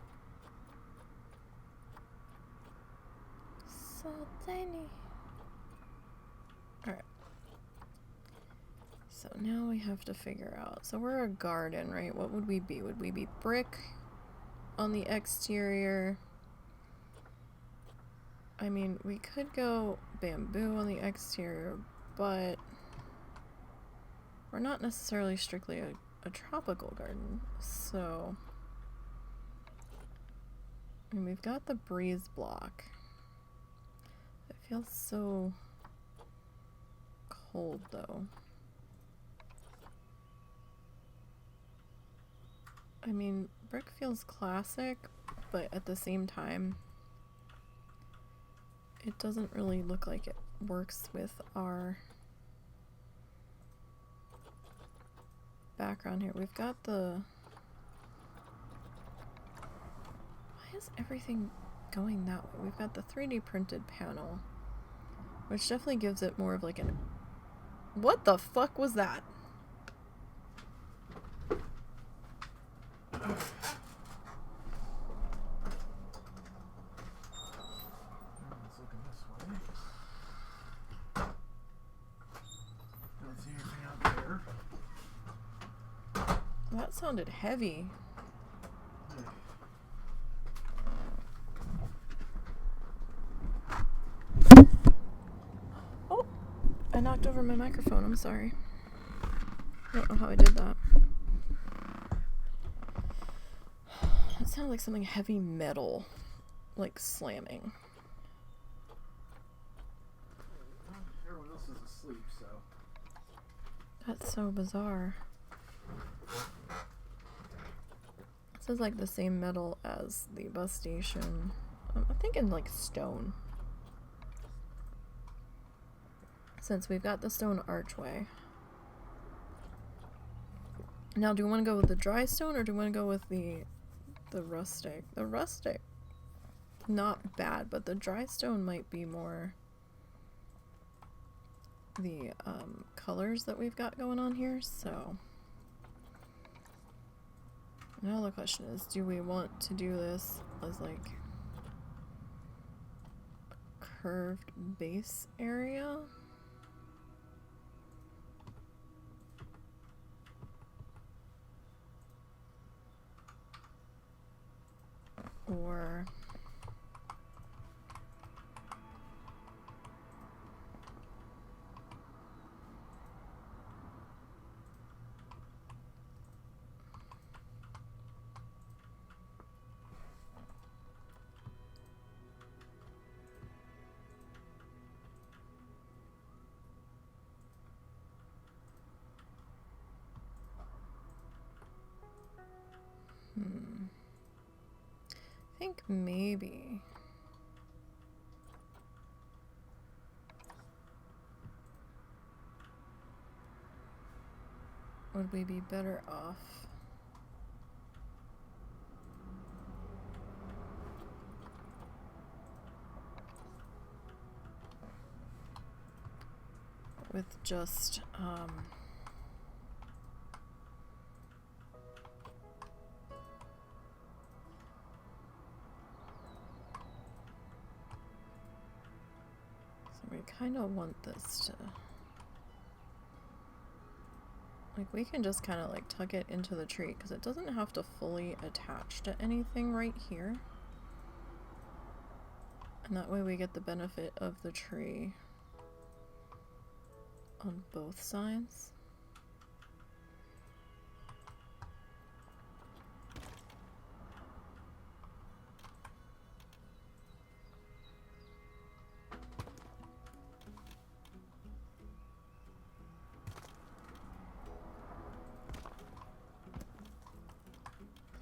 So tiny. Alright. So now we have to figure out. So we're a garden, right? What would we be? Would we be brick on the exterior? I mean, we could go bamboo on the exterior, but we're not necessarily strictly a tropical garden. So, I mean, we've got the breeze block. It feels so cold, though. I mean, brick feels classic, but at the same time, it doesn't really look like it works with our background here. We've got the... Why is everything going that way? We've got the 3D printed panel, which definitely gives it more of like an... What the fuck was that? That sounded heavy. Oh, I knocked over my microphone. I'm sorry. I don't know how I did that. It sounded like something heavy metal, like slamming. Everyone else is asleep, so. That's so bizarre. This is like the same metal as the bus station. I'm thinking like stone. Since we've got the stone archway. Now, do we want to go with the dry stone or do we want to go with the rustic? The rustic, not bad, but the dry stone might be more the colors that we've got going on here, so... Now the question is, do we want to do this as like a curved base area? Or think maybe would we be better off with just so we kind of want this to, like, we can just kind of like tuck it into the tree because it doesn't have to fully attach to anything right here, and that way we get the benefit of the tree on both sides.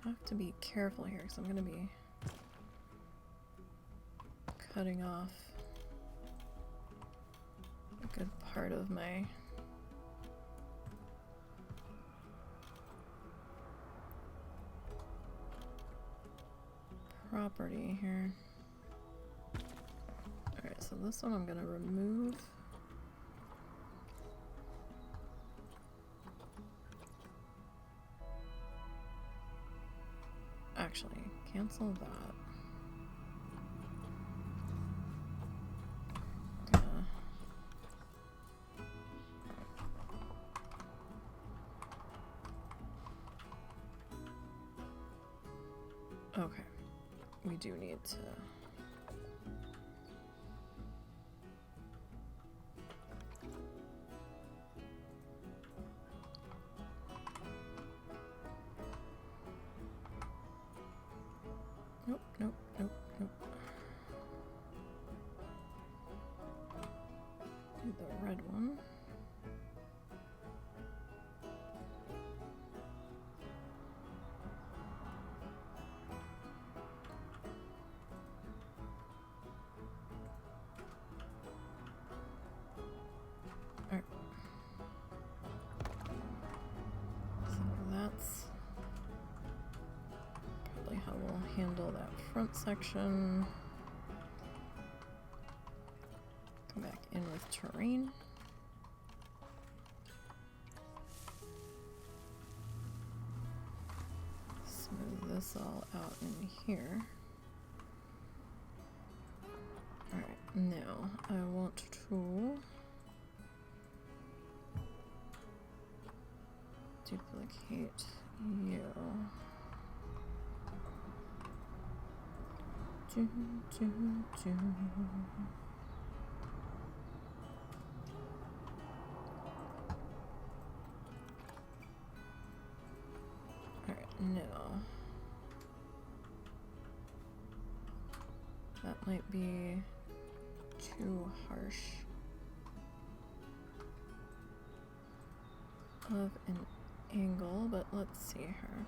I have to be careful here because I'm going to be cutting off a good part of my property here. Alright, so this one I'm going to remove. Actually, cancel that. Okay, we do need to nope, nope, nope, nope. Do the red one. Alright. So that's probably how we'll handle that front section. Come back in with terrain. Smooth this all out in here. Alright, now I want to duplicate you. Do, do, do. Alright, now that might be too harsh of an angle, but let's see here.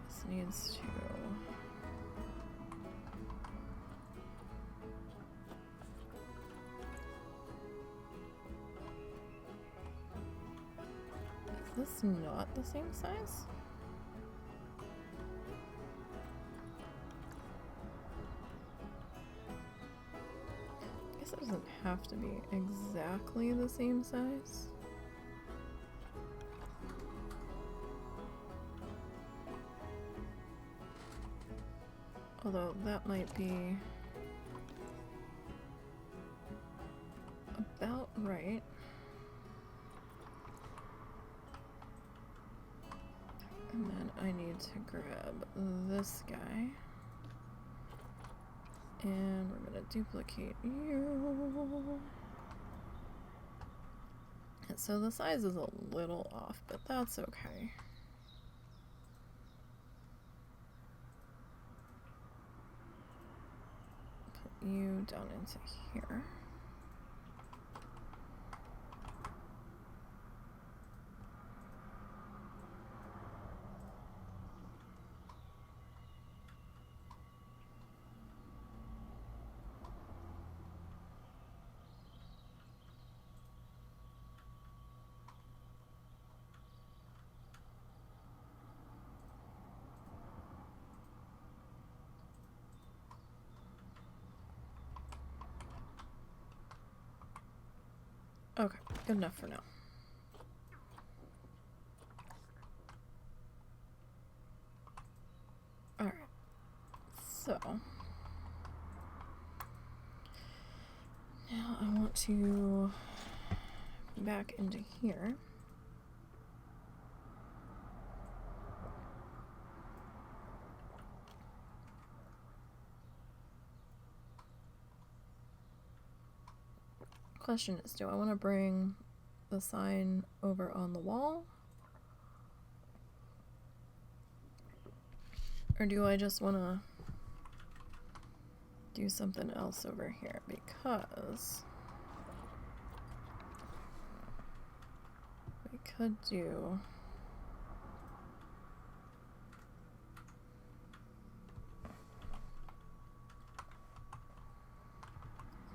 This needs to is this not the same size? I guess it doesn't have to be exactly the same size. Although that might be about right. And then I need to grab this guy. And we're gonna duplicate you. And so the size is a little off, but that's okay. Put you down into here. Okay, good enough for now. Alright, so now I want to back into here. Question is, do I want to bring the sign over on the wall? Or do I just want to do something else over here? Because we could do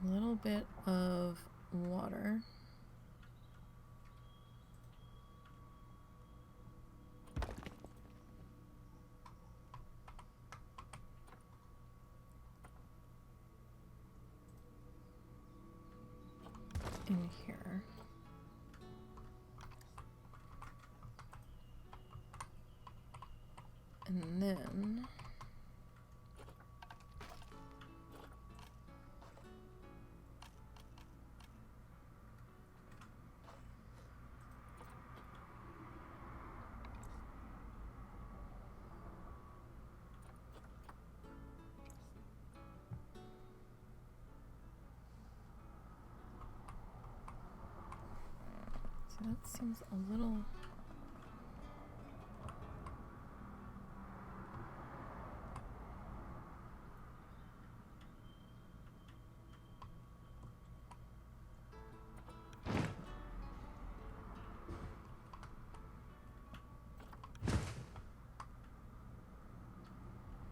a little bit of water. In here. And then so that seems a little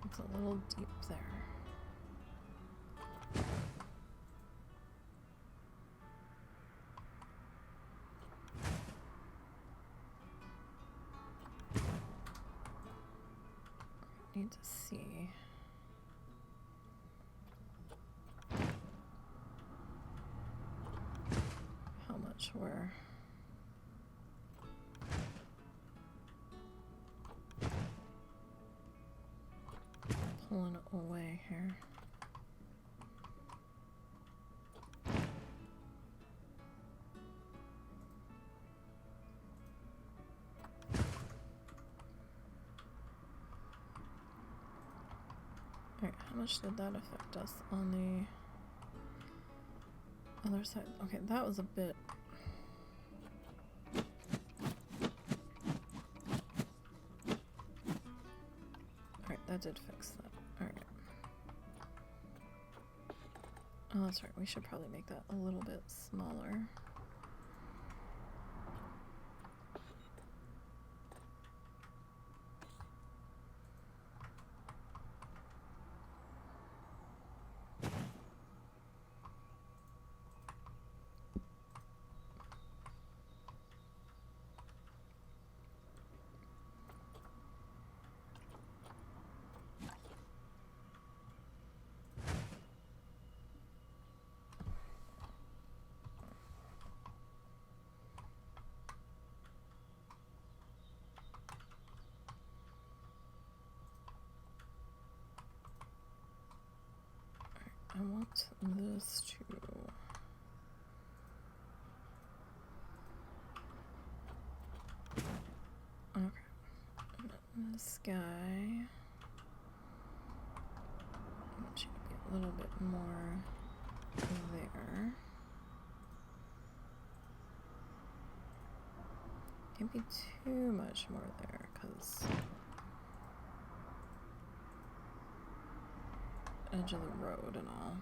it's a little deep there. Need to see how much we're pulling away here. Alright, how much did that affect us on the other side? Okay, that was a bit. Alright, that did fix that. Alright. Oh, that's right. We should probably make that a little bit smaller. I want this to okay. This guy, I want you to be a little bit more there. Can't be too much more there, because edge of the road and all.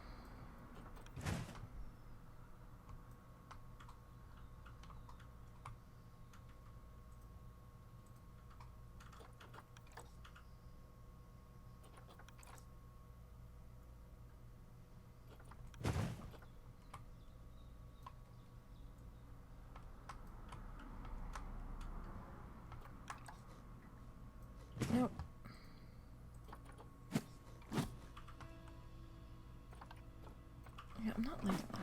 Nope. Yeah, I'm not liking that.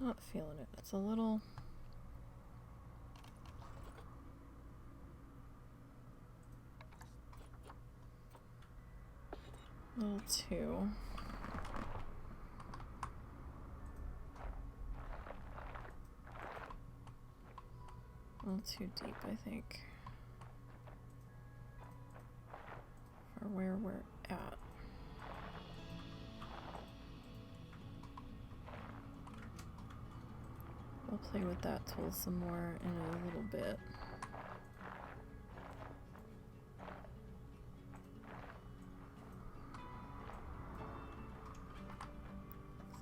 not feeling it. It's a little too. A little too deep, I think, for where we're at. We'll play with that tool some more in a little bit.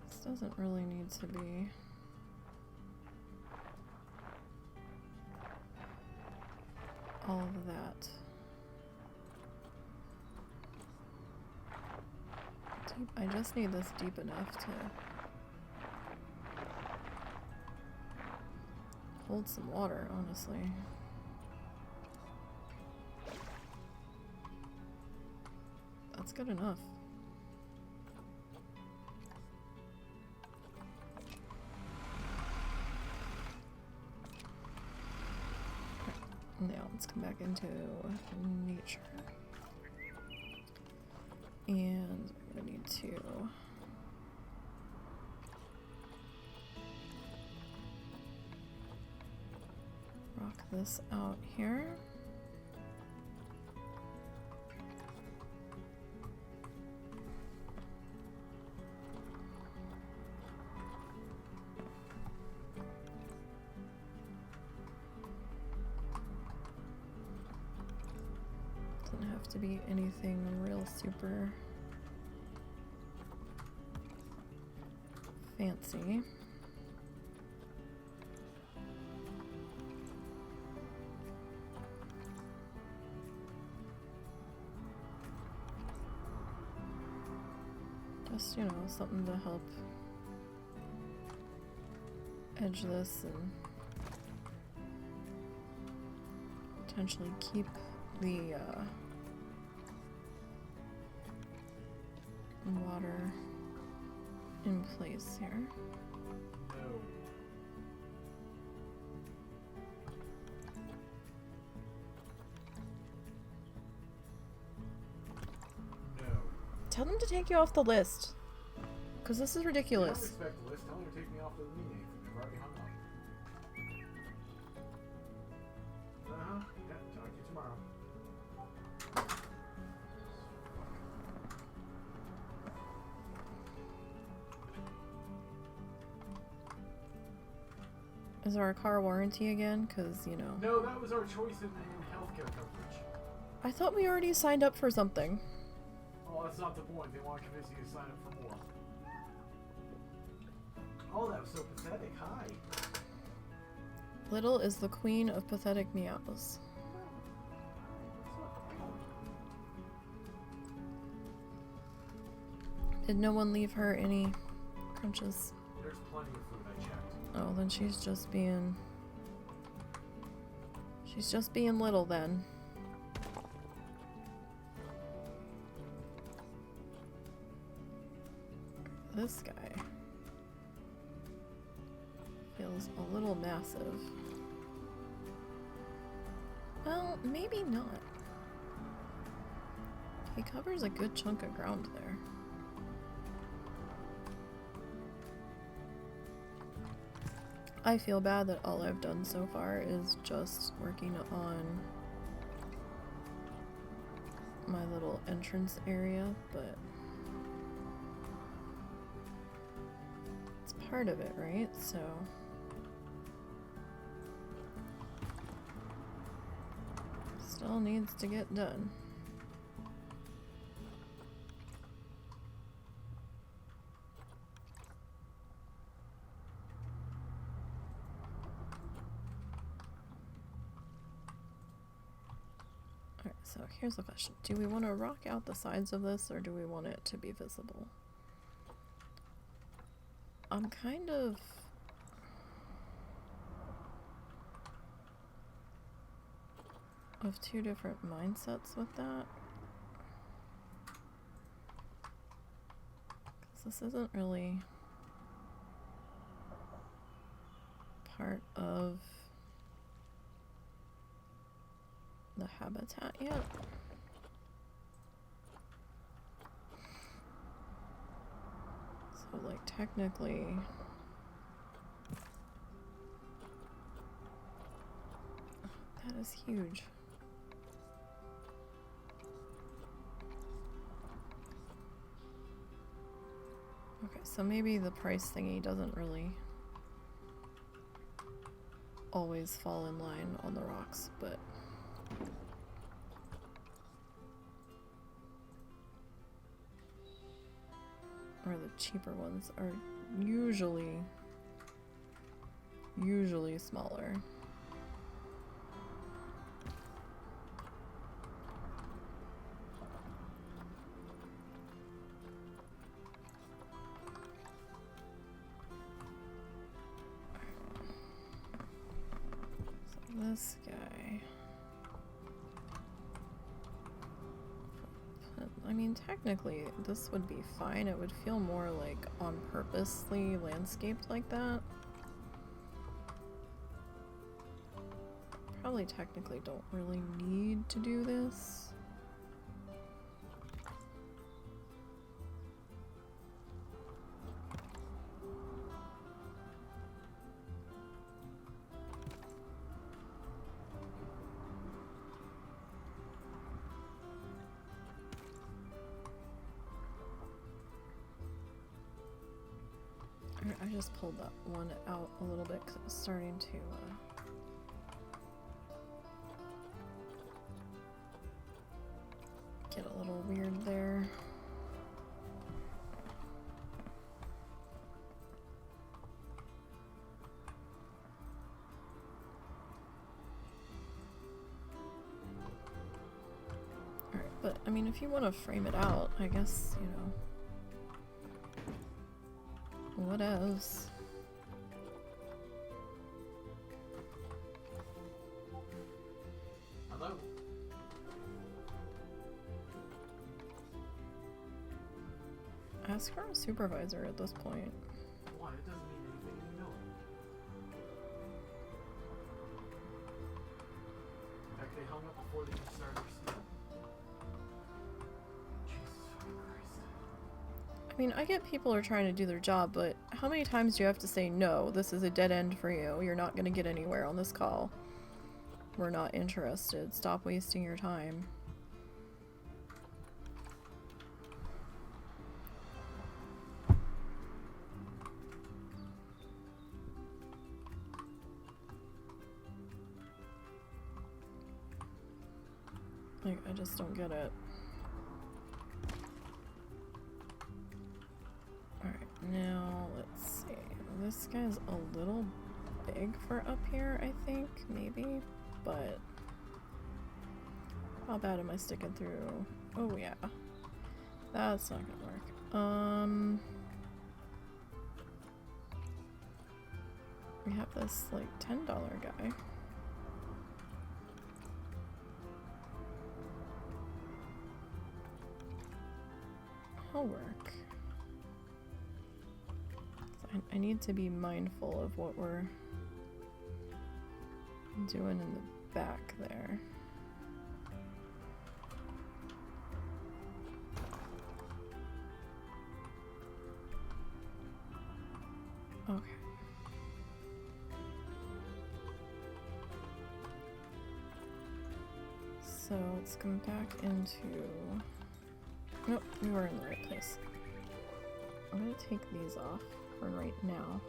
This doesn't really need to be all of that. Deep. I just need this deep enough to hold some water, honestly. That's good enough. Now let's come back into nature. And we're gonna need to rock this out here. Doesn't have to be anything real super fancy. Just, you know, something to help edge this and potentially keep the water in place here. No. No. Tell them to take you off the list, because this is I don't ridiculous. respect the list. Tell them to take me off. Doesn't mean anything. They've already hung up. Yeah, talk to you tomorrow. Is our car warranty again? Because, you know. No, that was our choice in healthcare coverage. I thought we already signed up for something. Oh, that's not the point. They want to convince you to sign up for more. Oh, that was so pathetic. Hi. Little is the queen of pathetic meows. Did no one leave her any crunches? There's plenty of food. I checked. Oh, then she's just being little then. This guy feels a little massive. Well, maybe not. He covers a good chunk of ground there. I feel bad that all I've done so far is just working on my little entrance area, but it's part of it, right? So still needs to get done. Alright, so here's the question. Do we want to rock out the sides of this, or do we want it to be visible? I'm kind of two different mindsets with that. 'Cause this isn't really part of the habitat yet. So, like, technically... That is huge. Okay, so maybe the price thingy doesn't really always fall in line on the rocks, but... Or the cheaper ones are usually smaller. So this guy, I mean, technically this would be fine. It would feel more like on purposely landscaped like that. Probably technically don't really need to do this. I just pulled that one out a little bit because it was starting to get a little weird there. Alright, but I mean, if you want to frame it out, I guess, you know. What else? Hello? Ask for a supervisor at this point. Why? It doesn't mean anything, you know. In fact, they hung up before they even started their steal. Jesus fucking Christ. I mean, I get people are trying to do their job, but how many times do you have to say, no, this is a dead end for you. You're not going to get anywhere on this call. We're not interested. Stop wasting your time. Like, I just don't get it. Alright, now let's see. This guy's a little big for up here, I think, maybe, but how bad am I sticking through? Oh yeah, that's not gonna work. We have this like $10 guy. He'll work. I need to be mindful of what we're doing in the back there. Okay. So let's come back into... Nope, we were in the right place. I'm gonna take these off for right now.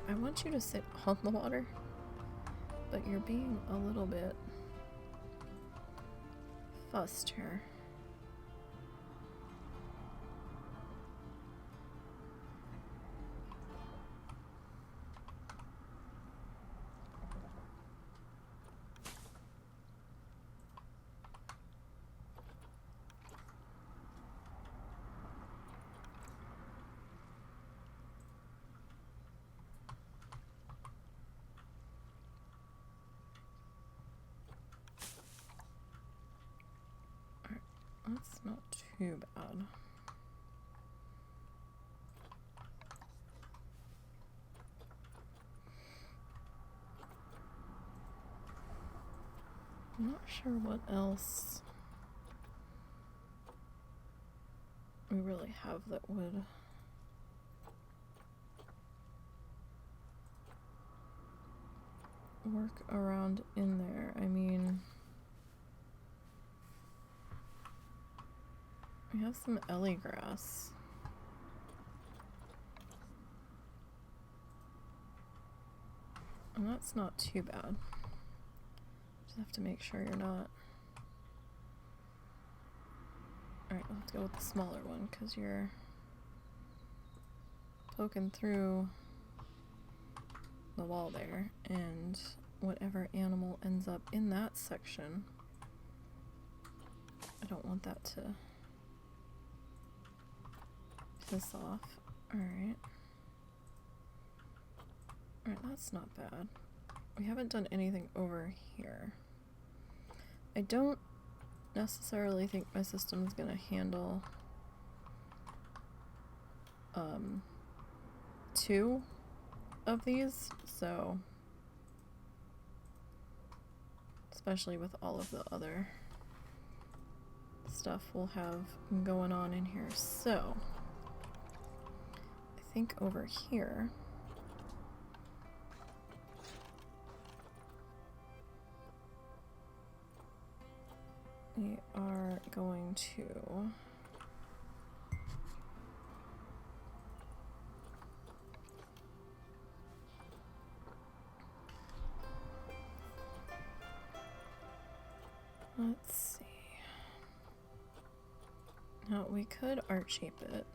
I want you to sit on the water, but you're being a little bit fussed here. That's not too bad. I'm not sure what else we really have that would work around in there. I mean, we have some ellie grass. And that's not too bad. Just have to make sure you're not. Alright, let's go with the smaller one because you're poking through the wall there, and whatever animal ends up in that section, I don't want that to piss off. Alright. Alright, that's not bad. We haven't done anything over here. I don't necessarily think my system is going to handle 2 of these, so especially with all of the other stuff we'll have going on in here. So I think over here we are going to let's see. Now we could art shape it.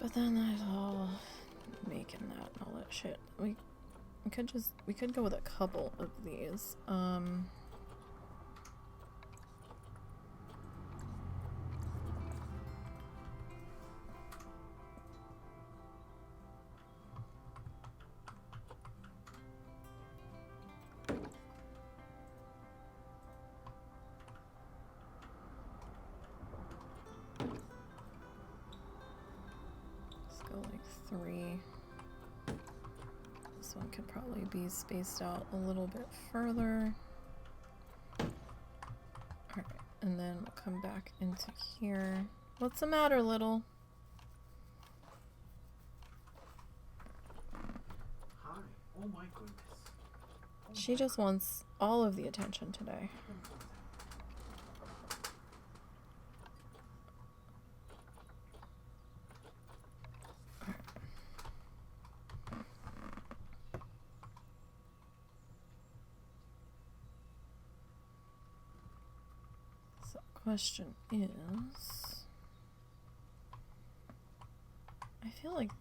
But then that's all making that and all that shit. We could go with a couple of these. Like 3. This one could probably be spaced out a little bit further. Alright, and then we'll come back into here. What's the matter, little? Hi. Oh my goodness. She just wants all of the attention today. Question is, I feel like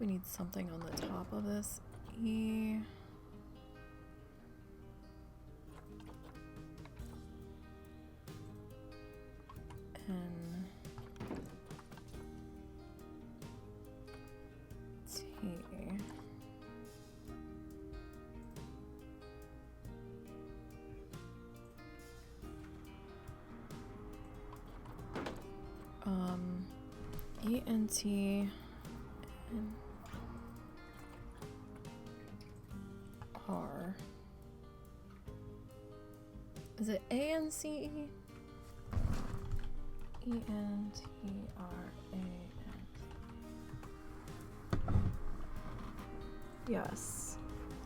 we need something on the top of this. N ENT and R. Is it ANCE? ENTRAN. Yes.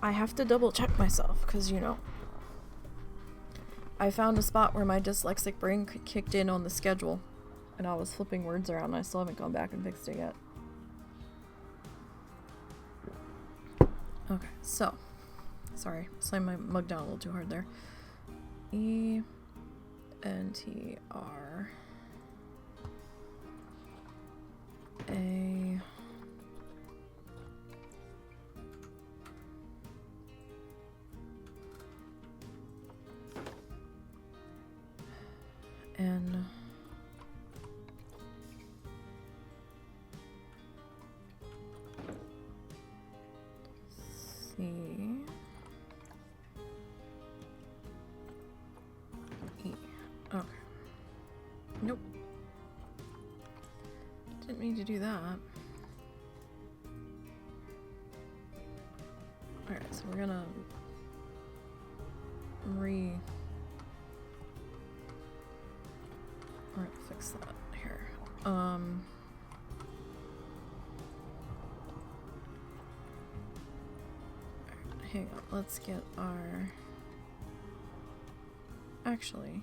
I have to double check myself because, you know, I found a spot where my dyslexic brain kicked in on the schedule. And I was flipping words around and I still haven't gone back and fixed it yet. Okay, so. Sorry, slammed my mug down a little too hard there. ENTR. A. to do that. Alright, so we're gonna we're gonna fix that here. Hang on, let's get our... Actually,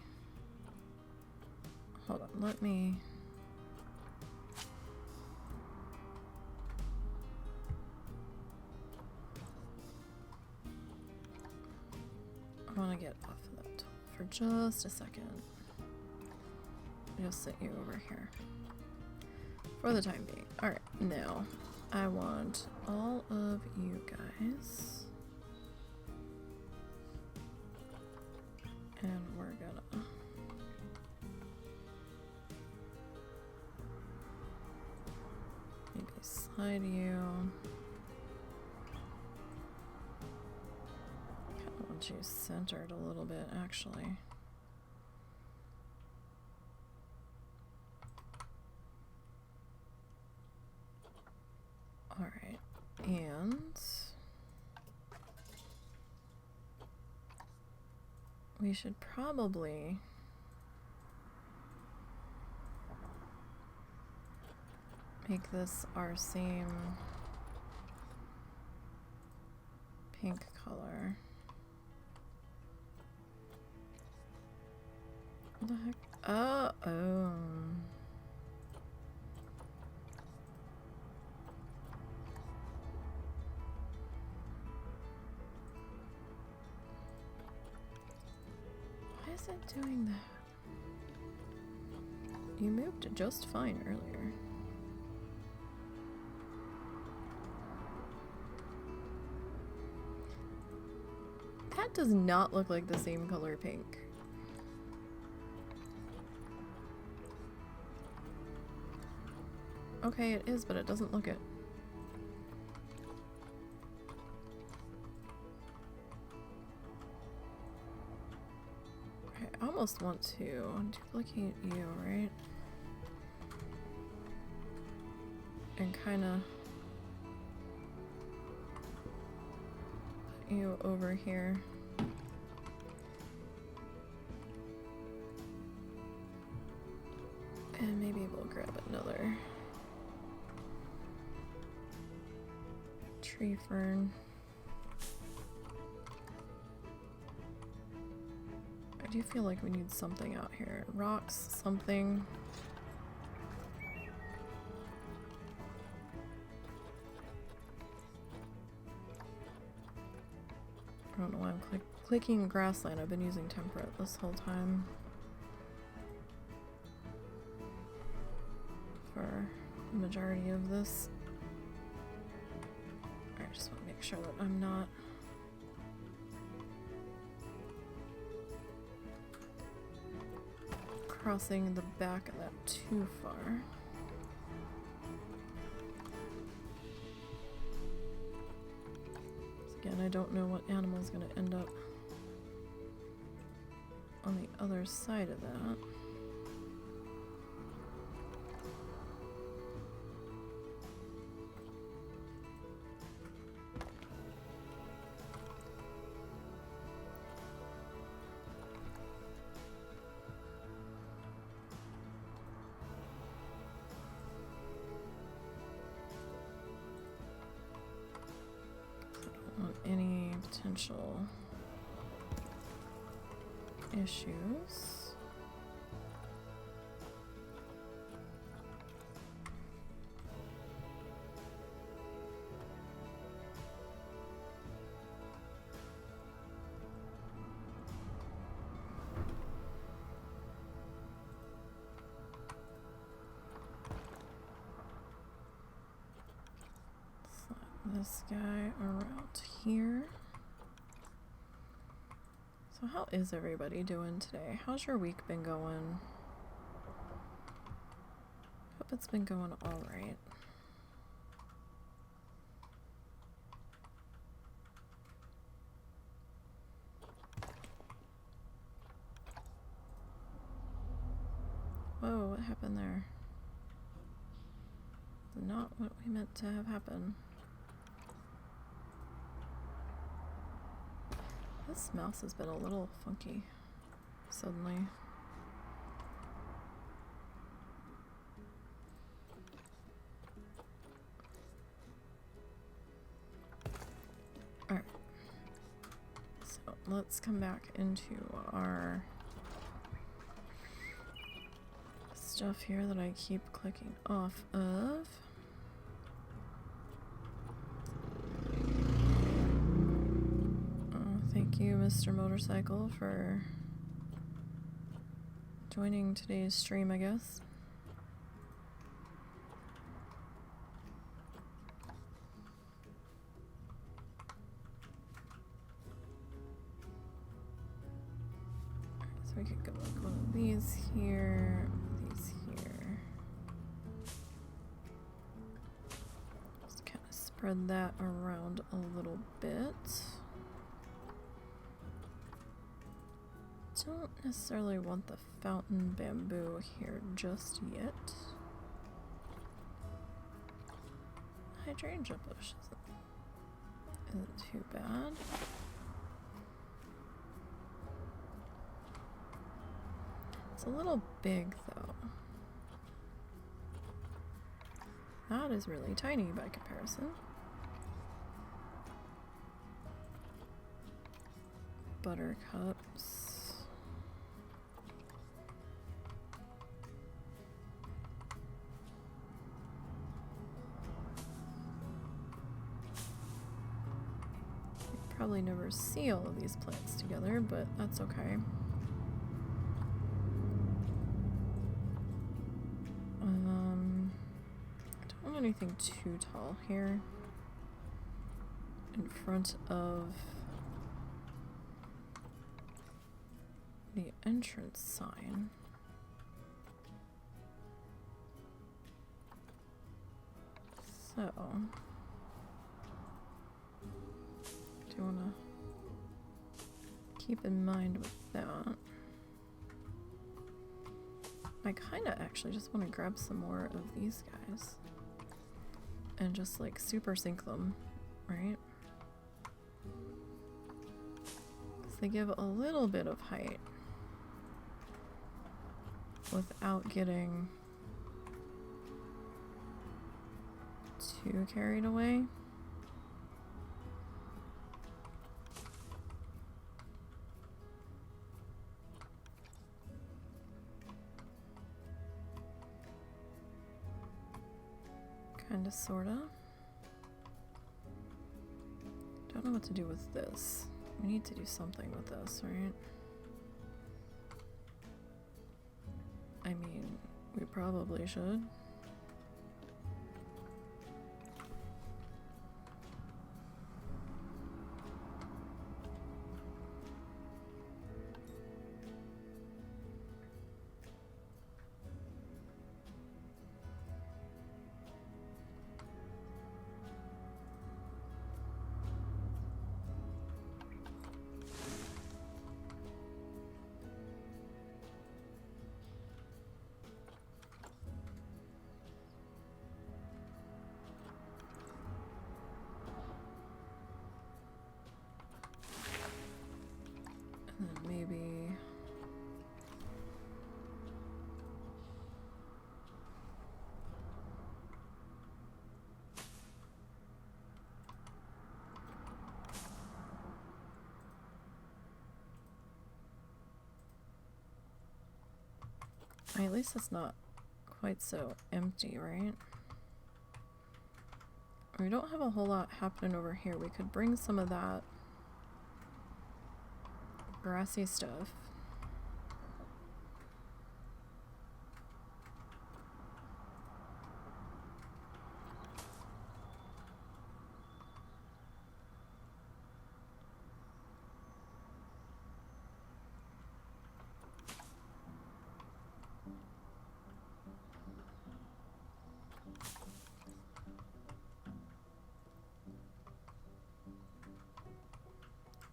hold on, let me... I want to get off of that for just a second. I'll sit you over here for the time being. Alright, now I want all of you guys. And we're gonna maybe slide you. Kind of want you centered a little bit, actually. All right, and we should probably make this our same pink color. What the heck? Oh. Why is it doing that? You moved just fine earlier. That does not look like the same color pink. Okay, it is, but it doesn't look it. I almost want to duplicate you, right? And kind of put you over here. And maybe we'll grab another tree fern. I do feel like we need something out here. Rocks, something. I don't know why I'm clicking grassland. I've been using temperate this whole time. For the majority of this. I just want to make sure that I'm not crossing the back of that too far. Again, I don't know what animal is going to end up on the other side of that. Any potential issues. This guy around here. So how is everybody doing today? How's your week been going? Hope it's been going all right. Whoa, what happened there? not what we meant to have happen. This mouse has been a little funky suddenly. Alright. So let's come back into our stuff here that I keep clicking off of. Thank you, Mr. Motorcycle, for joining today's stream, I guess. So we could go like one of these here, these here. Just kind of spread that around a little bit. Don't necessarily want the fountain bamboo here just yet. Hydrangea bush isn't too bad. It's a little big though. That is really tiny by comparison. Buttercups. Probably never see all of these plants together, but that's okay. I don't want anything too tall here in front of the entrance sign. So you want to keep in mind with that. I kind of actually just want to grab some more of these guys and just like super sync them, right? Because they give a little bit of height without getting too carried away. Kinda, sorta. Don't know what to do with this. We need to do something with this, right? I mean, we probably should. Maybe at least it's not quite so empty, right? We don't have a whole lot happening over here. We could bring some of that grassy stuff.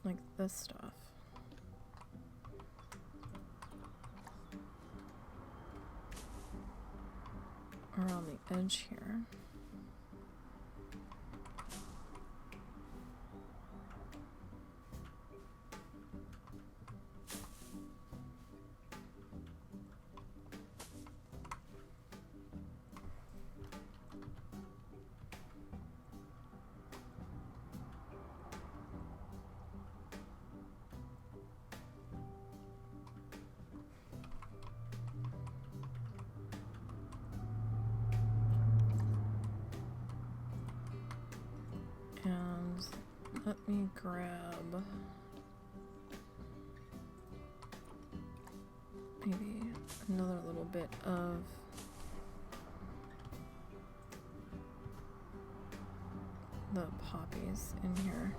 Like this stuff. Around the edge here. let me grab maybe another little bit of the poppies in here.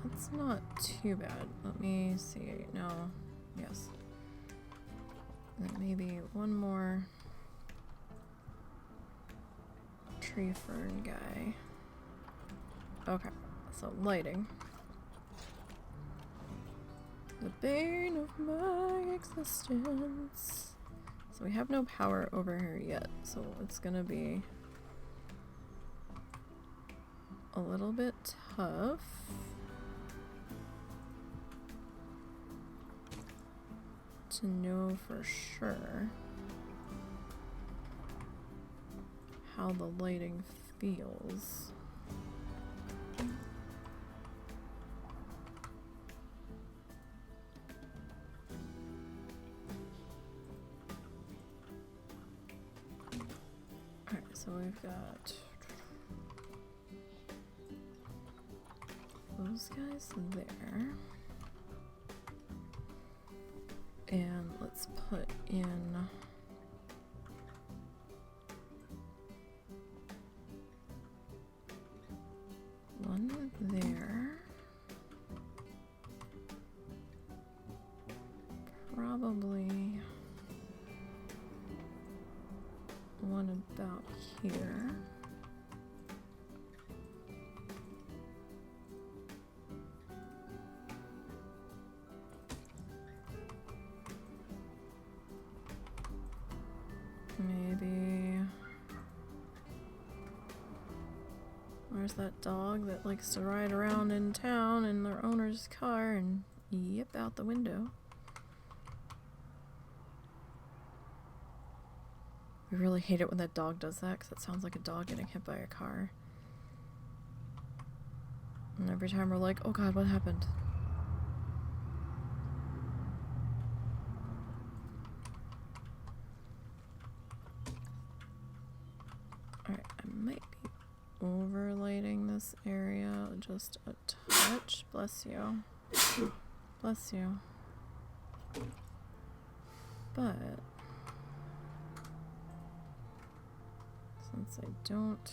That's not too bad. Let me see. No. Yes. And then maybe one more tree fern guy. Okay. So lighting. The bane of my existence. So we have no power over here yet, so it's gonna be a little bit tough. To know for sure how the lighting feels. Alright, so we've got those guys there. And let's put in one there. Probably one about here. Maybe. Where's that dog that likes to ride around in town in their owner's car and yip out the window? We really hate it when that dog does that because it sounds like a dog getting hit by a car. And every time we're like, oh god, what happened? Alright, I might be overlighting this area just a touch. Bless you. Bless you. But since I don't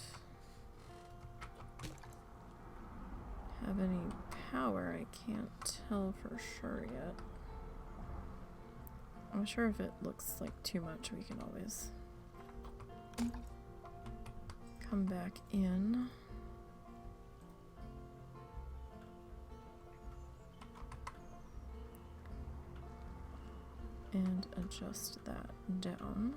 have any power, I can't tell for sure yet. I'm sure if it looks like too much, we can always come back in. And adjust that down.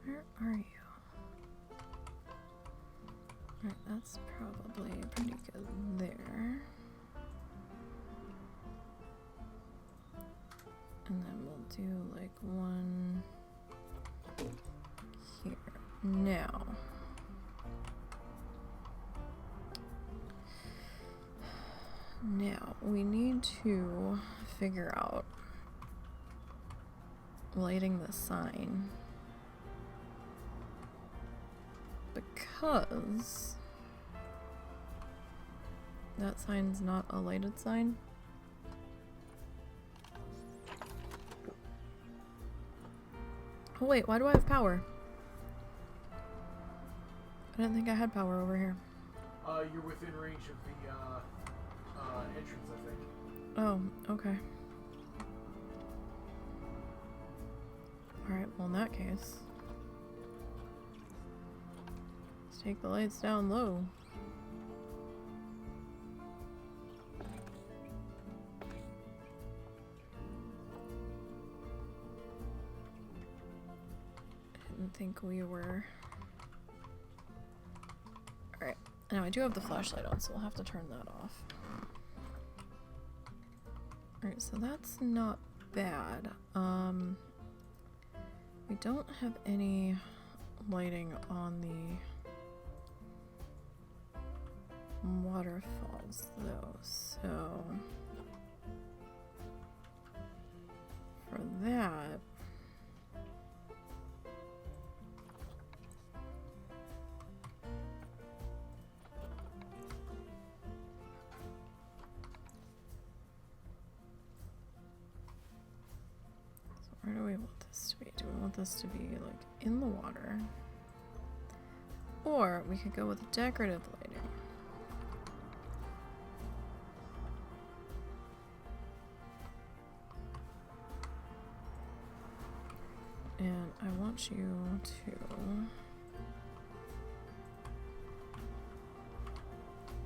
Where are you? Alright, that's probably pretty good there. And then we'll do like one here. Now, we need to figure out lighting the sign. Because that sign's not a lighted sign. Oh wait, why do I have power? I didn't think I had power over here. You're within range of the entrance, I think. Oh, okay. Alright, well in that case, let's take the lights down low. I didn't think we were... Alright, now I do have the flashlight on, so we'll have to turn that off. Alright, so that's not bad. We don't have any lighting on the waterfalls though, so for that where do we want this to be? Do we want this to be like in the water? Or we could go with decorative lighting. And I want you to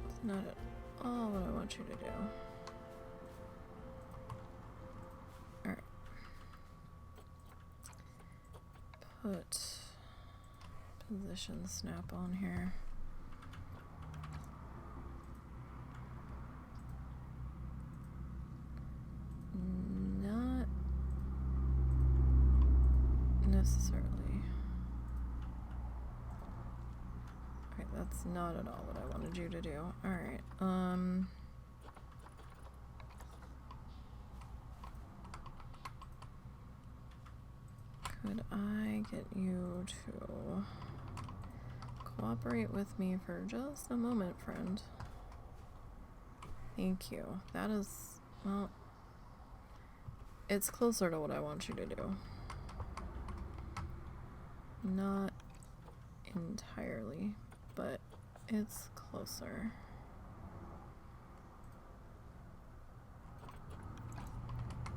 it's not at all what I want you to do. Alright. Put position snap on here. Not necessarily. Okay, that's not at all what I wanted you to do. Alright, could I get you to cooperate with me for just a moment, friend? Thank you. That is, well, it's closer to what I want you to do. Not entirely, but it's closer.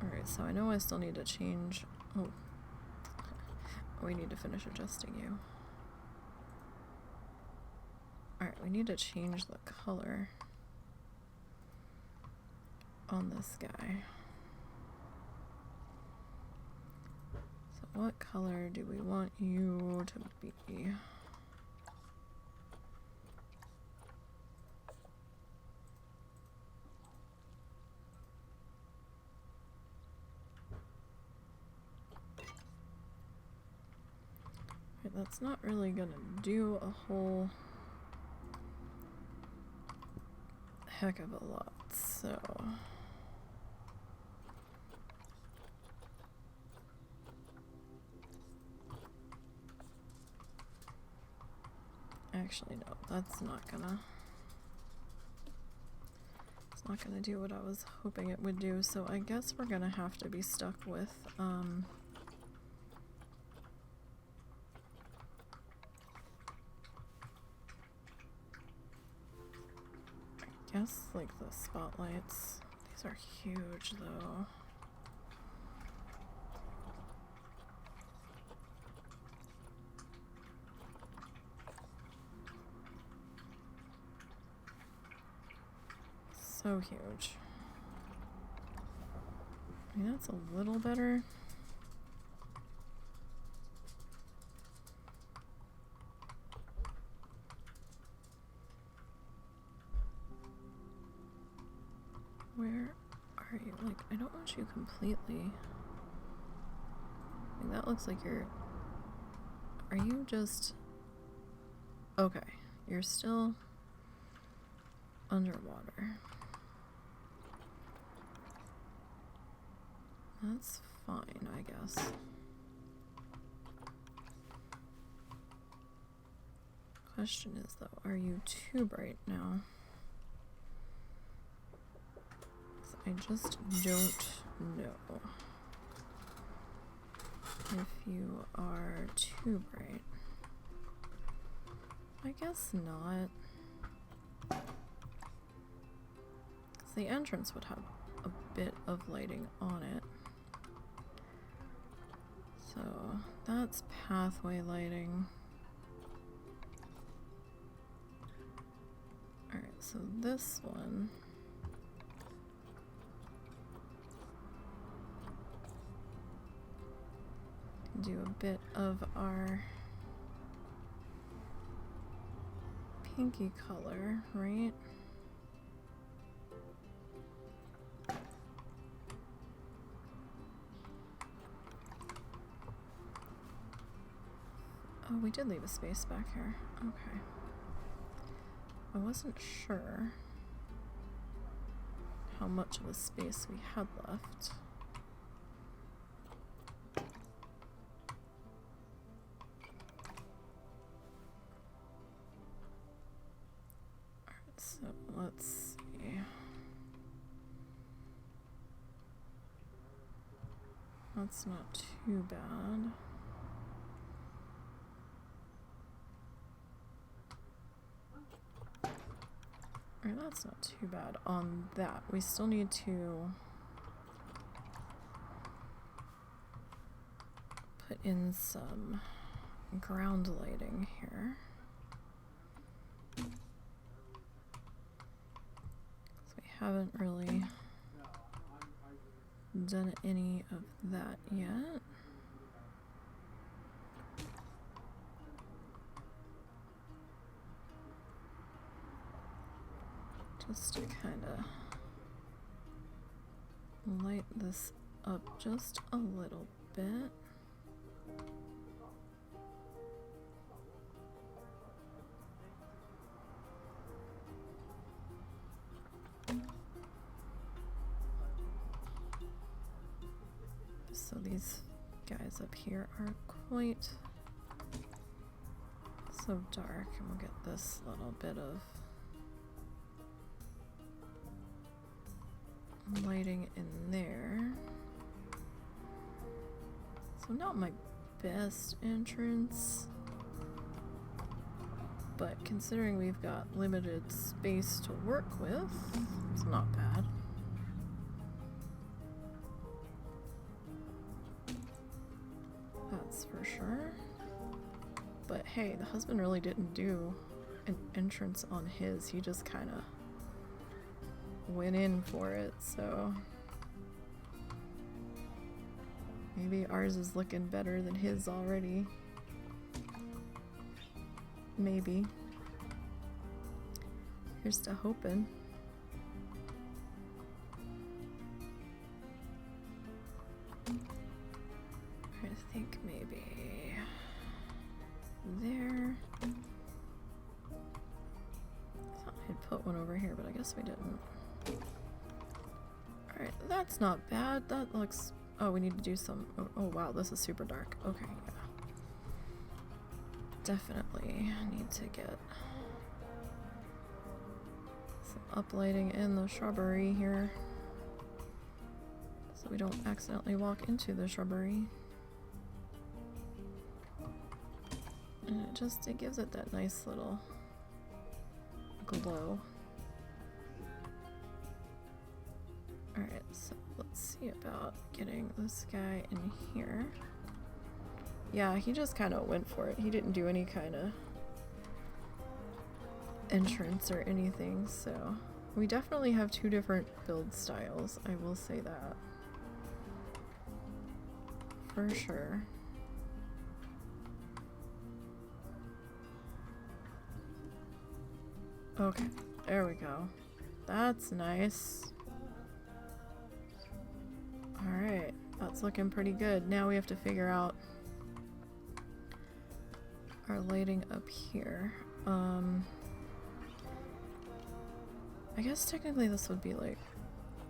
Alright, so I know I still need to change. Oh, we need to finish adjusting you. Alright, we need to change the color on this guy. So what color do we want you to be? That's not really gonna do a whole heck of a lot, so actually no, that's not gonna do what I was hoping it would do, so I guess we're gonna have to be stuck with I guess like the spotlights. These are huge though. So huge. I mean, that's a little better. Where are you? Like, I don't want you completely. I mean, that looks like you're. Are you just. Okay, you're still underwater. That's fine, I guess. Question is, though, are you too bright now? I just don't know if you are too bright. I guess not. 'Cause the entrance would have a bit of lighting on it. So that's pathway lighting. Alright, so this one. Do a bit of our pinky color, right? Oh we did leave a space back here. Okay. I wasn't sure how much of a space we had left. Alright, so let's see. That's not too bad. Alright, that's not too bad on that. We still need to put in some ground lighting here. So we haven't really done any of that yet. Just to kind of light this up just a little bit. So these guys up here are quite so dark, and we'll get this little bit of lighting in there. So not my best entrance, but considering we've got limited space to work with, it's not bad. That's for sure. But hey, the husband really didn't do an entrance on his. He just kind of went in for it, so maybe ours is looking better than his already. Maybe. Here's to hoping. I think maybe there. Thought I'd put one over here, but I guess we didn't. Alright, that's not bad. That looks... Oh, we need to do some... Oh, wow, this is super dark. Okay, yeah. Definitely need to get some uplighting in the shrubbery here, so we don't accidentally walk into the shrubbery. And it gives it that nice little glow. Alright, so let's see about getting this guy in here. Yeah, he just kind of went for it. He didn't do any kind of entrance or anything, so we definitely have two different build styles, I will say that. For sure. Okay, there we go. That's nice. Alright, that's looking pretty good. Now we have to figure out our lighting up here. I guess technically this would be like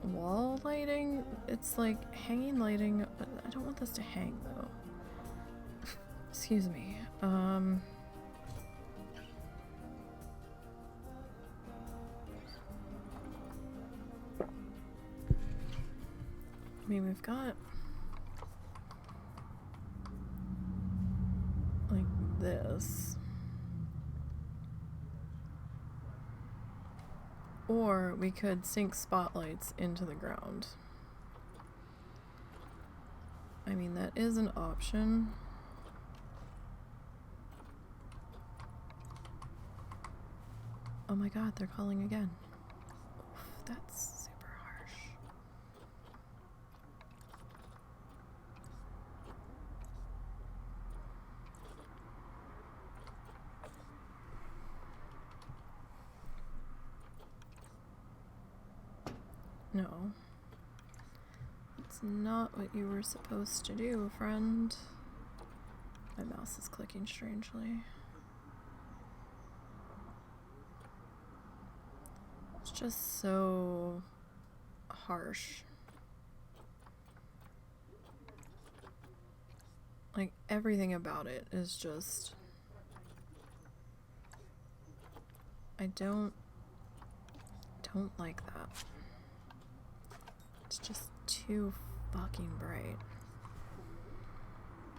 wall lighting. It's like hanging lighting, but I don't want this to hang though. Excuse me. I mean, we've got like this, or we could sink spotlights into the ground. I mean, that is an option. Oh my god, they're calling again. Oof, that's super harsh. No. It's not what you were supposed to do, friend. My mouse is clicking strangely. It's just so harsh. Like, everything about it is just... I don't like that. It's just too fucking bright.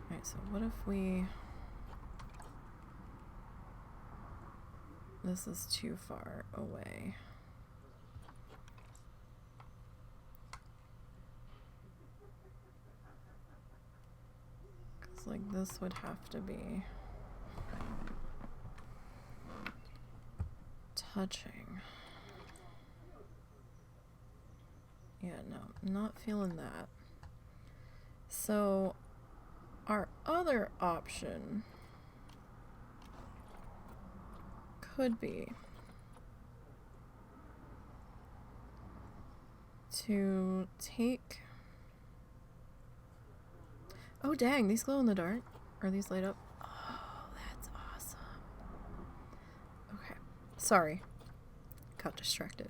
Alright, so what if we... This is too far away. Because, like, this would have to be touching. Yeah, no, I'm not feeling that. So, our other option could be to take... Oh dang, these glow in the dark. Are these light up? Oh, that's awesome. Okay, sorry. Got distracted.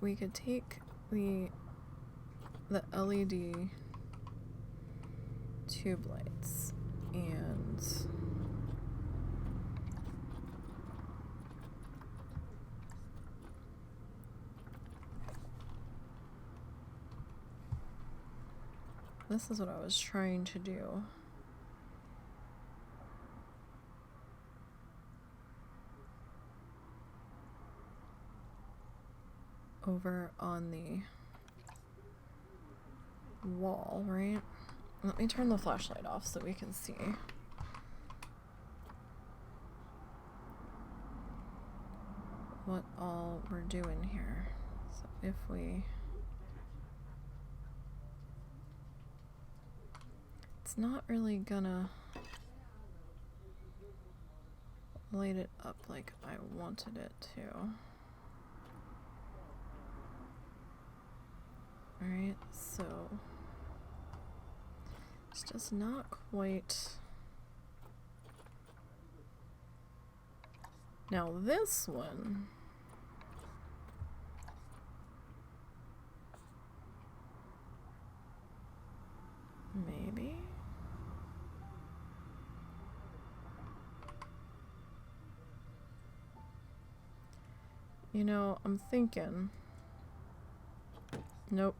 We could take the LED tube lights and this is what I was trying to do. Over on the wall, right? Let me turn the flashlight off so we can see. What all we're doing here. So if we... It's not really gonna light it up like I wanted it to. Alright, so it's just not quite. Now this one, maybe? You know, I'm thinking. Nope.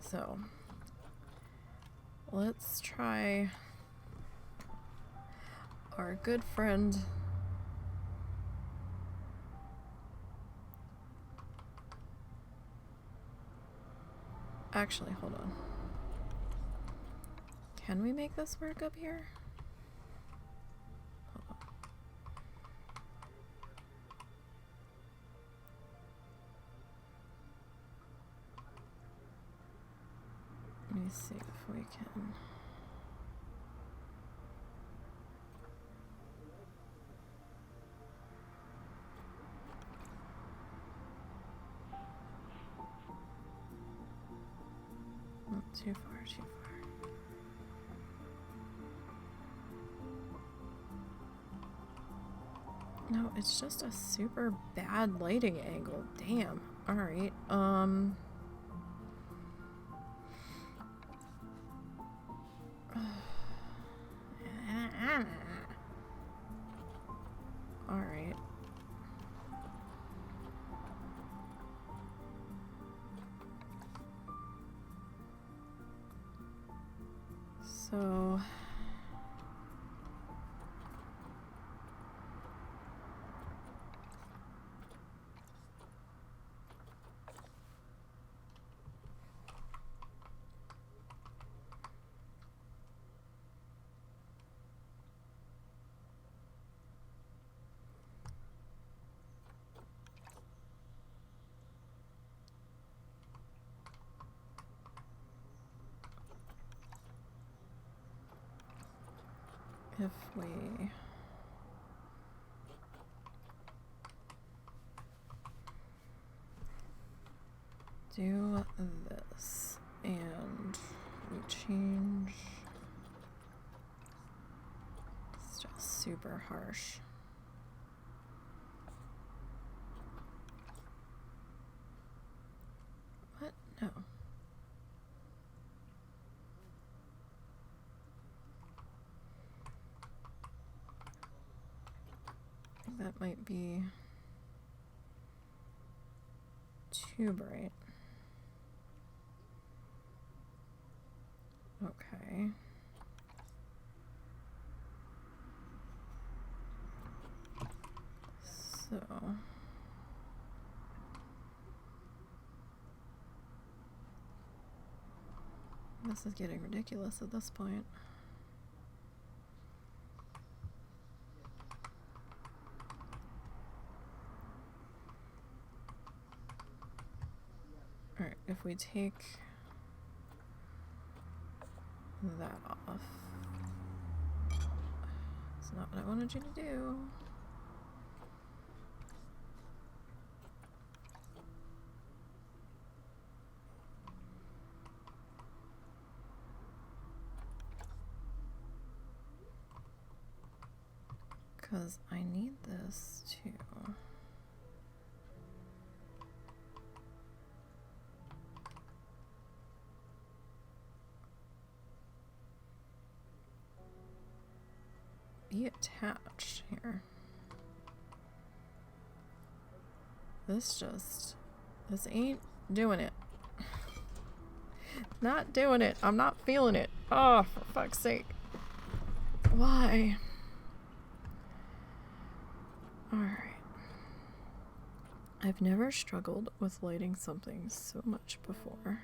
So, let's try our good friend actually, hold on. Can we make this work up here? Hold on. Let me see if we can. Not too far, too far. No, it's just a super bad lighting angle. Damn. Alright, Alright. So... if we... do this, and we change. It's just super harsh. What? No. I think that might be too bright. Okay. So this is getting ridiculous at this point. Alright, if we take that off. It's not what I wanted you to do. Because I need this to be attached here. This ain't doing it. Not doing it. I'm not feeling it. Oh, for fuck's sake. Why? Alright. I've never struggled with lighting something so much before.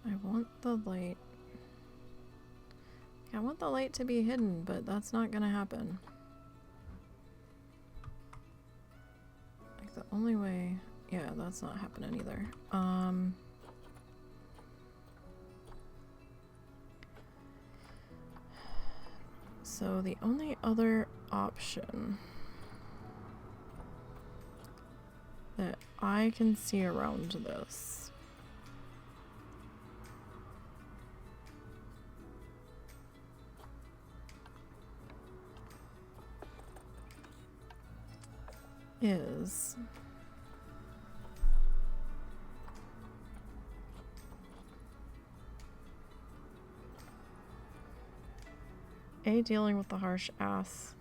I want the light. I want the light to be hidden, but that's not gonna happen. Like the only way, yeah, that's not happening either. So the only other option that I can see around this is A, dealing with the harsh ass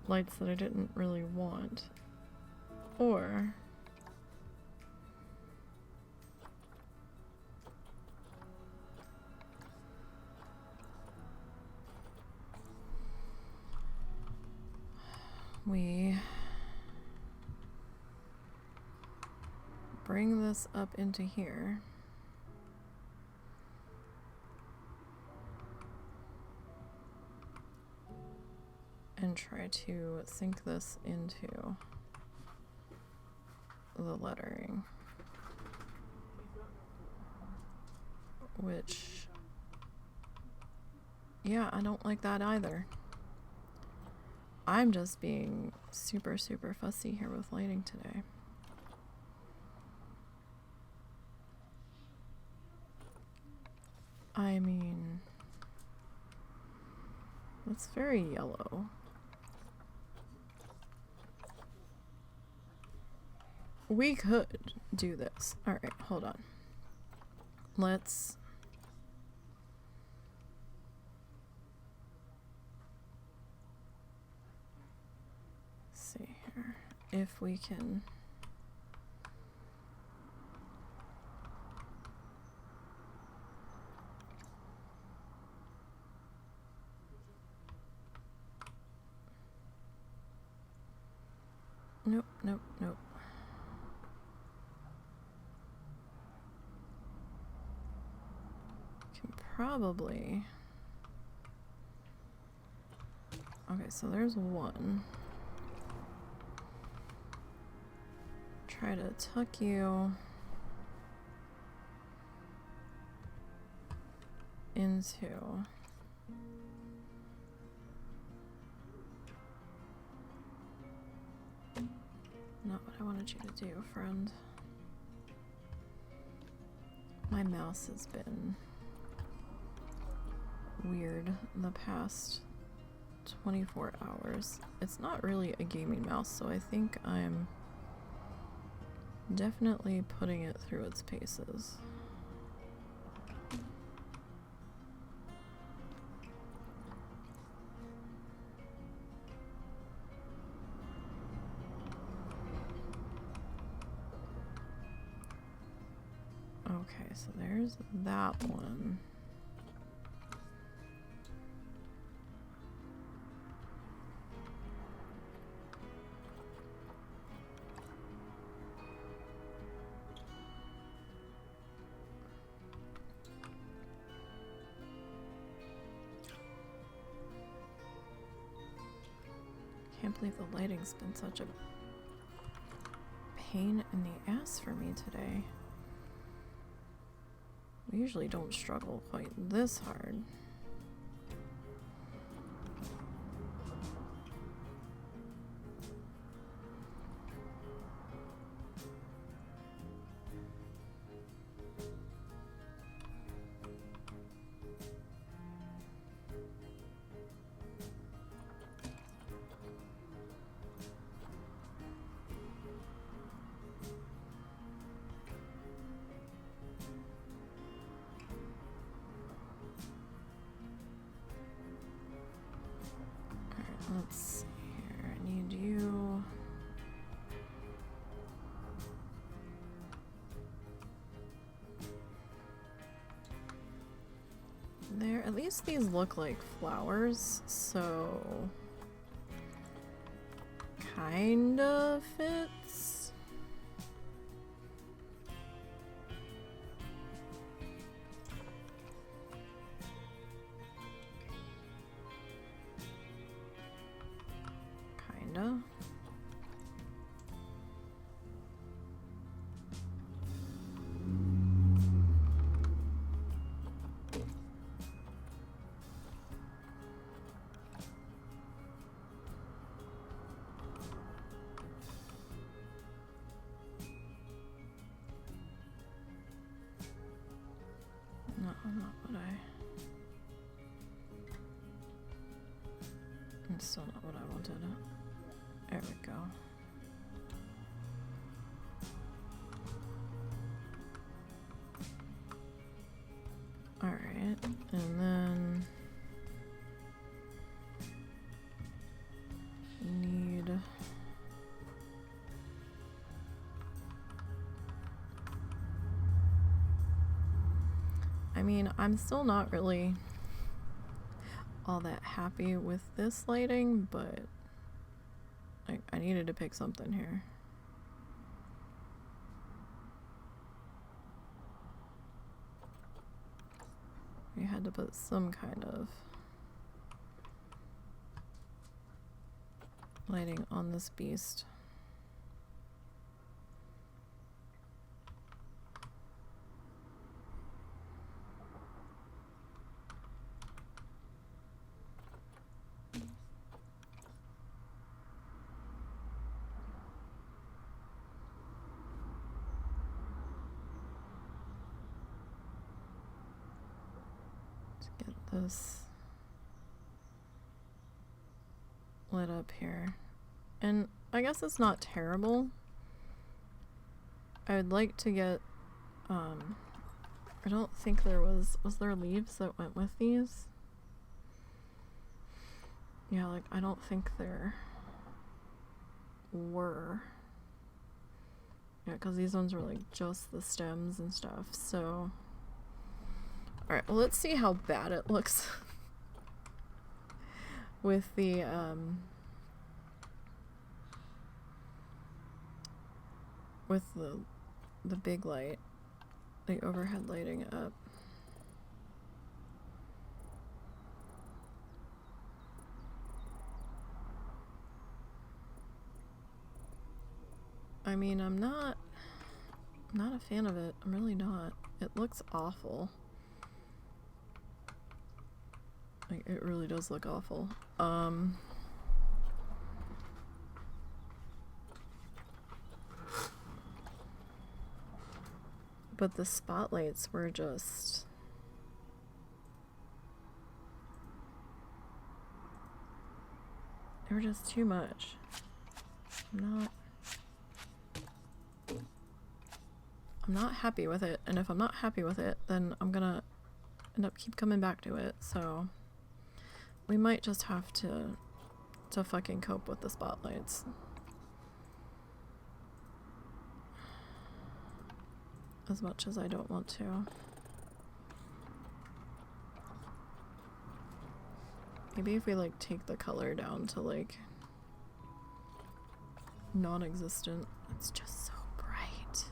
lights that I didn't really want, or we bring this up into here and try to sync this into the lettering, which, yeah, I don't like that either. I'm just being super, super fussy here with lighting today. I mean, it's very yellow. We could do this. Alright, hold on. Let's see here if we can Nope, nope, nope. Can probably... Okay, so there's one. Try to tuck you into... Not what I wanted you to do, friend. My mouse has been weird the past 24 hours. It's not really a gaming mouse, so I think I'm definitely putting it through its paces. Okay, so there's that one. Can't believe the lighting's been such a pain in the ass for me today. We usually don't struggle quite this hard. Let's see here. I need you. There, at least these look like flowers, so kinda fits. Kinda. No, not what I... It's still not what I wanted. There we go. Alright, and then... need... I mean, I'm still not really all that happy with this lighting, but I needed to pick something here. We had to put some kind of lighting on this beast. This lit up here, and I guess it's not terrible. I would like to get I don't think there was there leaves that went with these? Yeah, like I don't think there were. Yeah, because these ones were like just the stems and stuff, so alright, well, let's see how bad it looks with the with the big light, the overhead lighting up. I mean, I'm not a fan of it. I'm really not. It looks awful. Like, it really does look awful. But the spotlights were just... they were just too much. I'm not happy with it, and if I'm not happy with it, then I'm gonna end up keep coming back to it, so we might just have to fucking cope with the spotlights. As much as I don't want to. Maybe if we like take the color down to like non-existent. It's just so bright.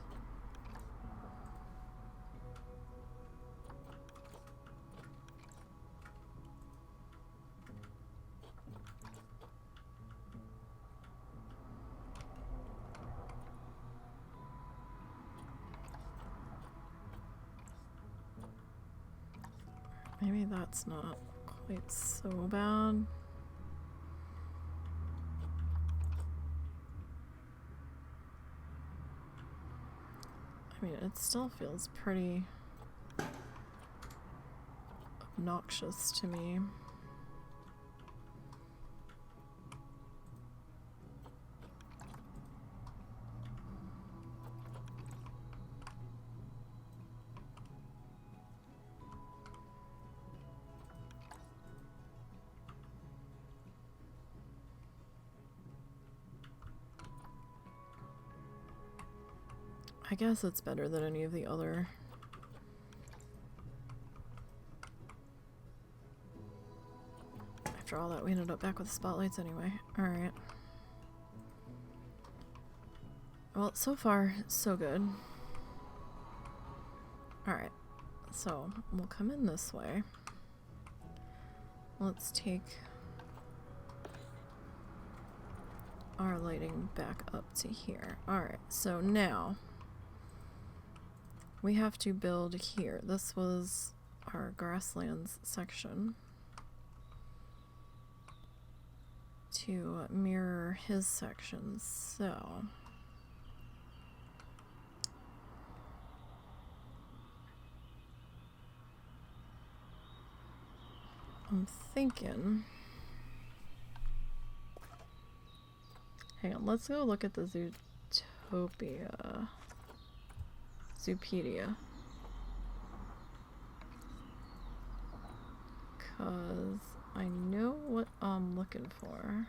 Maybe that's not quite so bad. I mean, it still feels pretty obnoxious to me. I guess it's better than any of the other. After all that, we ended up back with the spotlights anyway. Alright. Well, so far, so good. Alright. So, we'll come in this way. Let's take our lighting back up to here. Alright, so now we have to build here. This was our Grasslands section to mirror his section. So I'm thinking, hang on, let's go look at the Zootopia. Zoopedia. Cause I know what I'm looking for.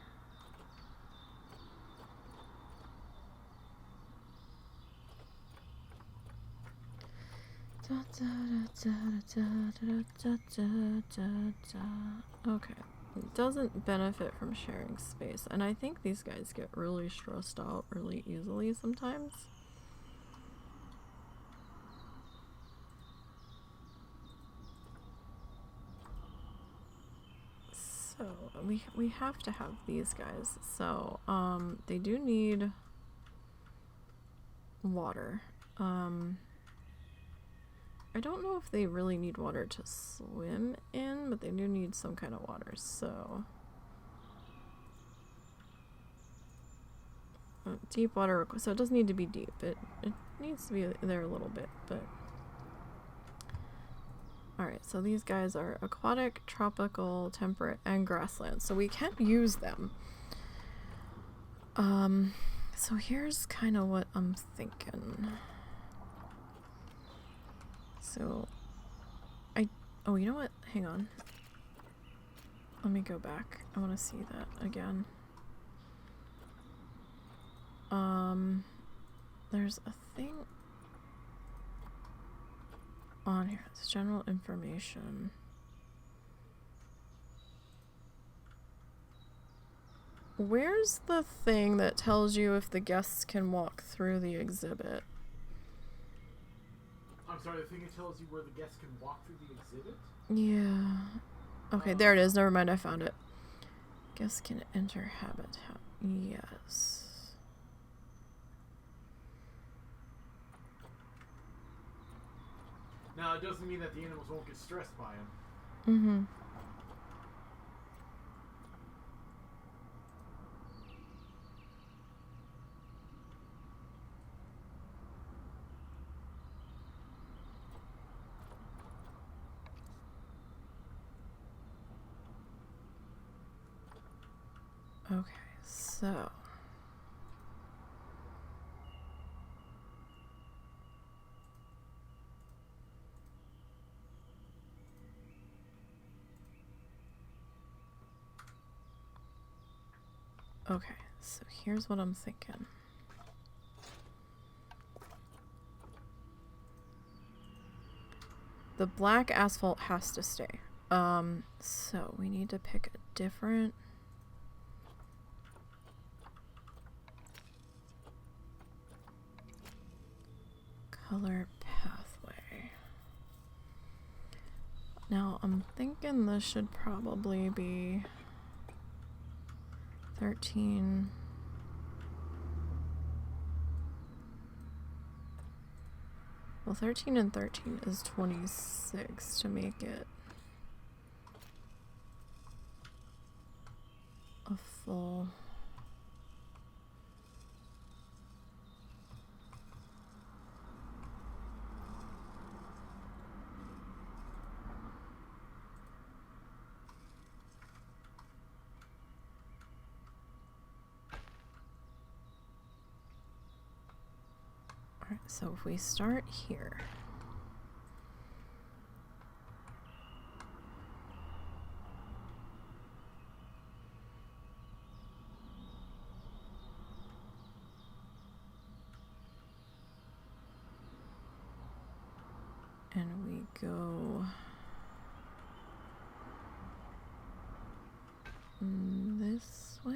Okay. It doesn't benefit from sharing space, and I think these guys get really stressed out really easily sometimes. So we have to have these guys. So they do need water. I don't know if they really need water to swim in, but they do need some kind of water. So deep water, so it doesn't need to be deep. It needs to be there a little bit, but alright, so these guys are aquatic, tropical, temperate, and grassland. So we can use them. So here's kind of what I'm thinking. So, oh, you know what? Hang on. Let me go back. I want to see that again. There's a thing on here. It's general information. Where's the thing that tells you if the guests can walk through the exhibit? I'm sorry, the thing that tells you where the guests can walk through the exhibit? Yeah. Okay, there it is. Never mind, I found it. Guests can enter habitat. Yes. Now, it doesn't mean that the animals won't get stressed by him. Mm-hmm. Okay, so... Okay, so here's what I'm thinking. The black asphalt has to stay. So we need to pick a different... color pathway. Now I'm thinking this should probably be 13. Well, 13 and 13 is 26 to make it a full... Alright, so if we start here. And we go this way.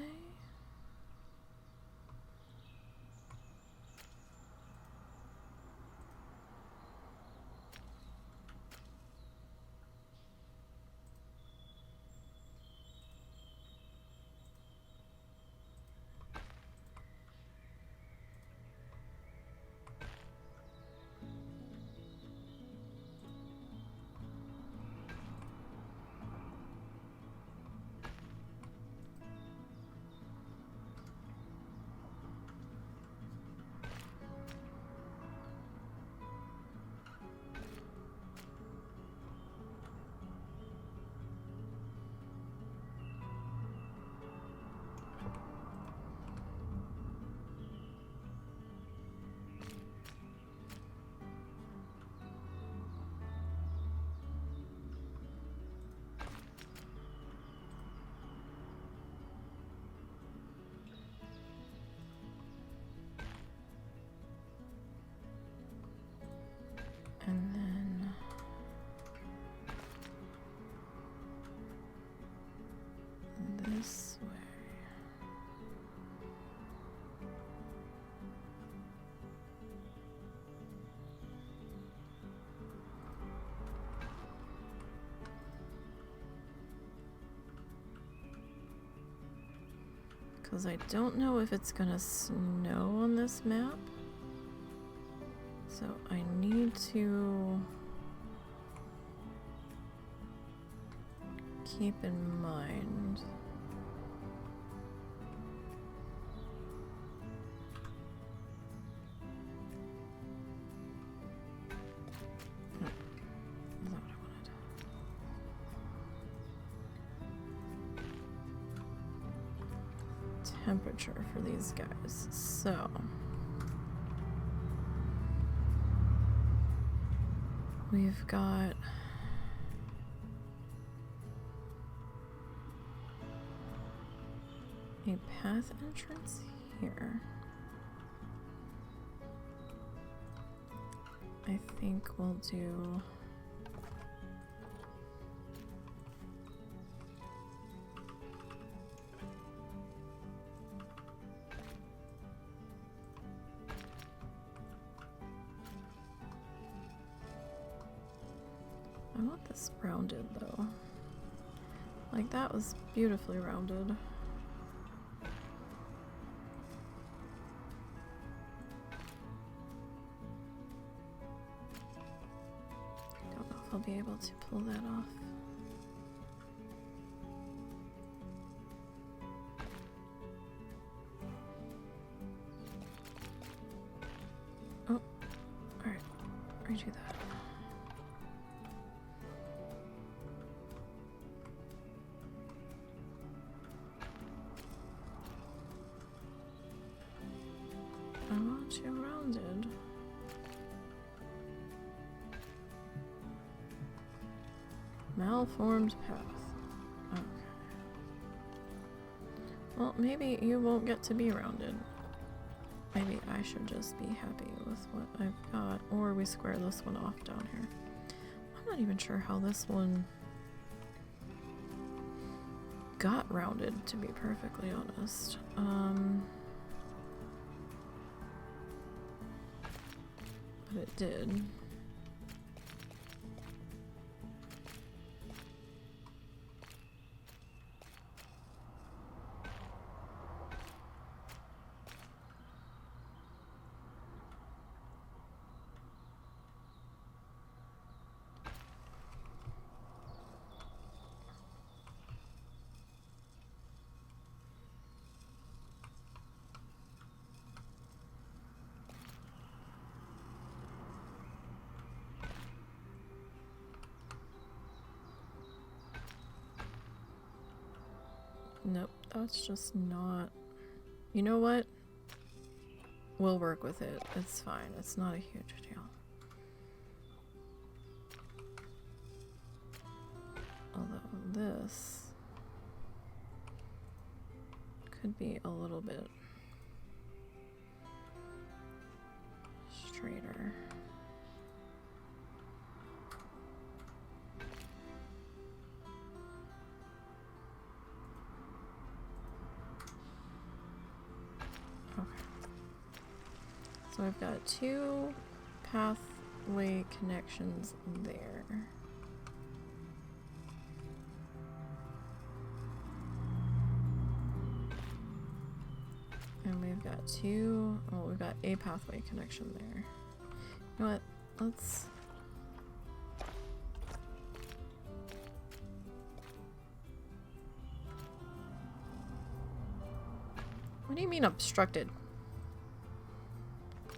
And then this way. Because I don't know if it's gonna snow on this map. So I need to keep in mind no, that's not what I wanted. Temperature for these guys. So we've got a path entrance here. I think we'll do I want this rounded though. Like that was beautifully rounded. I don't know if I'll be able to pull that off. Oh, alright, redo that. I want you rounded. Malformed path. Okay. Well, maybe you won't get to be rounded. Maybe I should just be happy with what I've got. Or we square this one off down here. I'm not even sure how this one got rounded, to be perfectly honest. But it did. Nope, that's just not... You know what? We'll work with it. It's fine. It's not a huge deal. Although this could be a little bit straighter. So I've got 2 pathway connections there. And we've got 2, well, we've got a pathway connection there. You know what? Let's... What do you mean obstructed?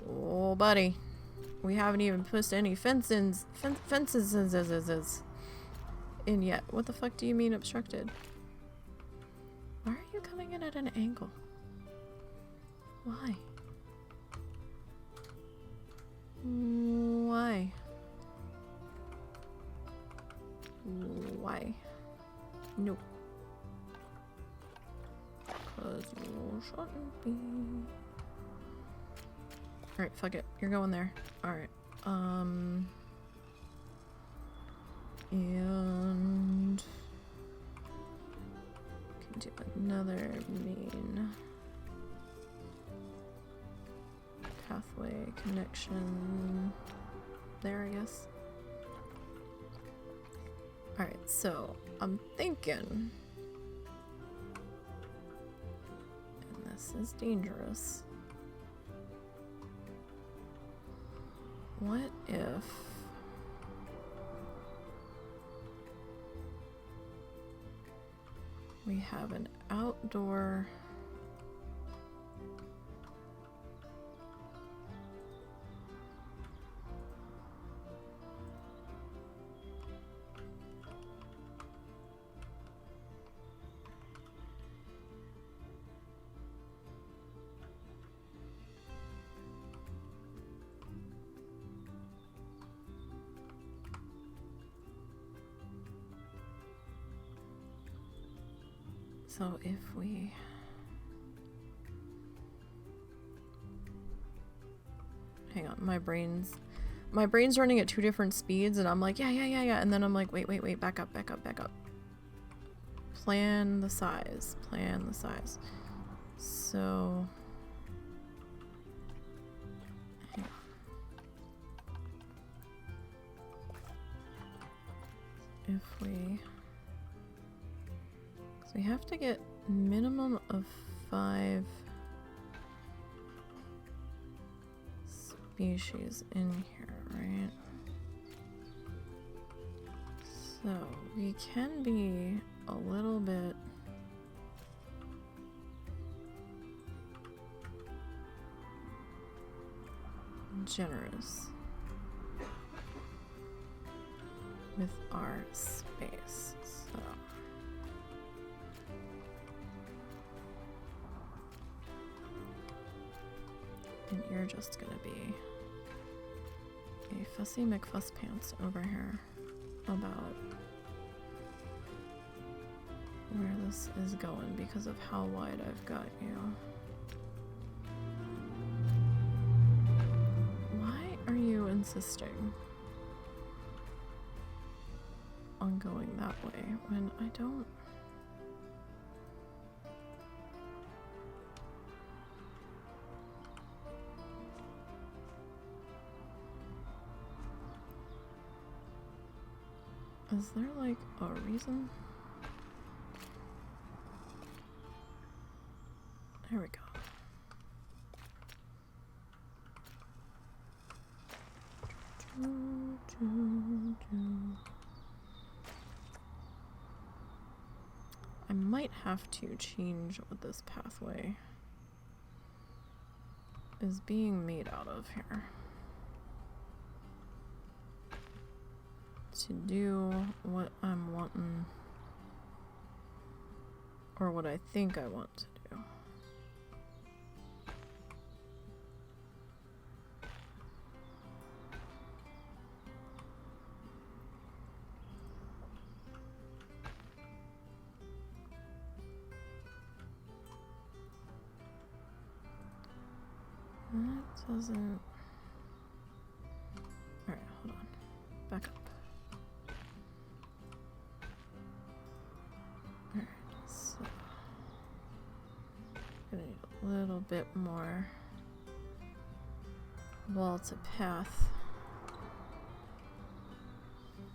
Oh, buddy. We haven't even put any fences in yet. What the fuck do you mean obstructed? Why are you coming in at an angle? Why? Why? Why? No. Because you shouldn't be. Alright, fuck it. You're going there. Alright. And can do another main pathway connection there, I guess. Alright, so I'm thinking, and this is dangerous, what if we have an outdoor So if we hang on, my brain's running at 2 different speeds, and I'm like, yeah, and then I'm like, wait, back up. Plan the size. So hang on. if we... So we have to get minimum of 5 species in here, right? So we can be a little bit generous with our space. So and you're just gonna be a fussy McFusspants over here about where this is going because of how wide I've got you. Why are you insisting on going that way when I don't? Is there like a reason? There we go. I might have to change what this pathway is being made out of here to do what I'm wanting, or what I think I want to do. That doesn't... Alright, hold on. Back up. Alright, so... Gonna need a little bit more wall to path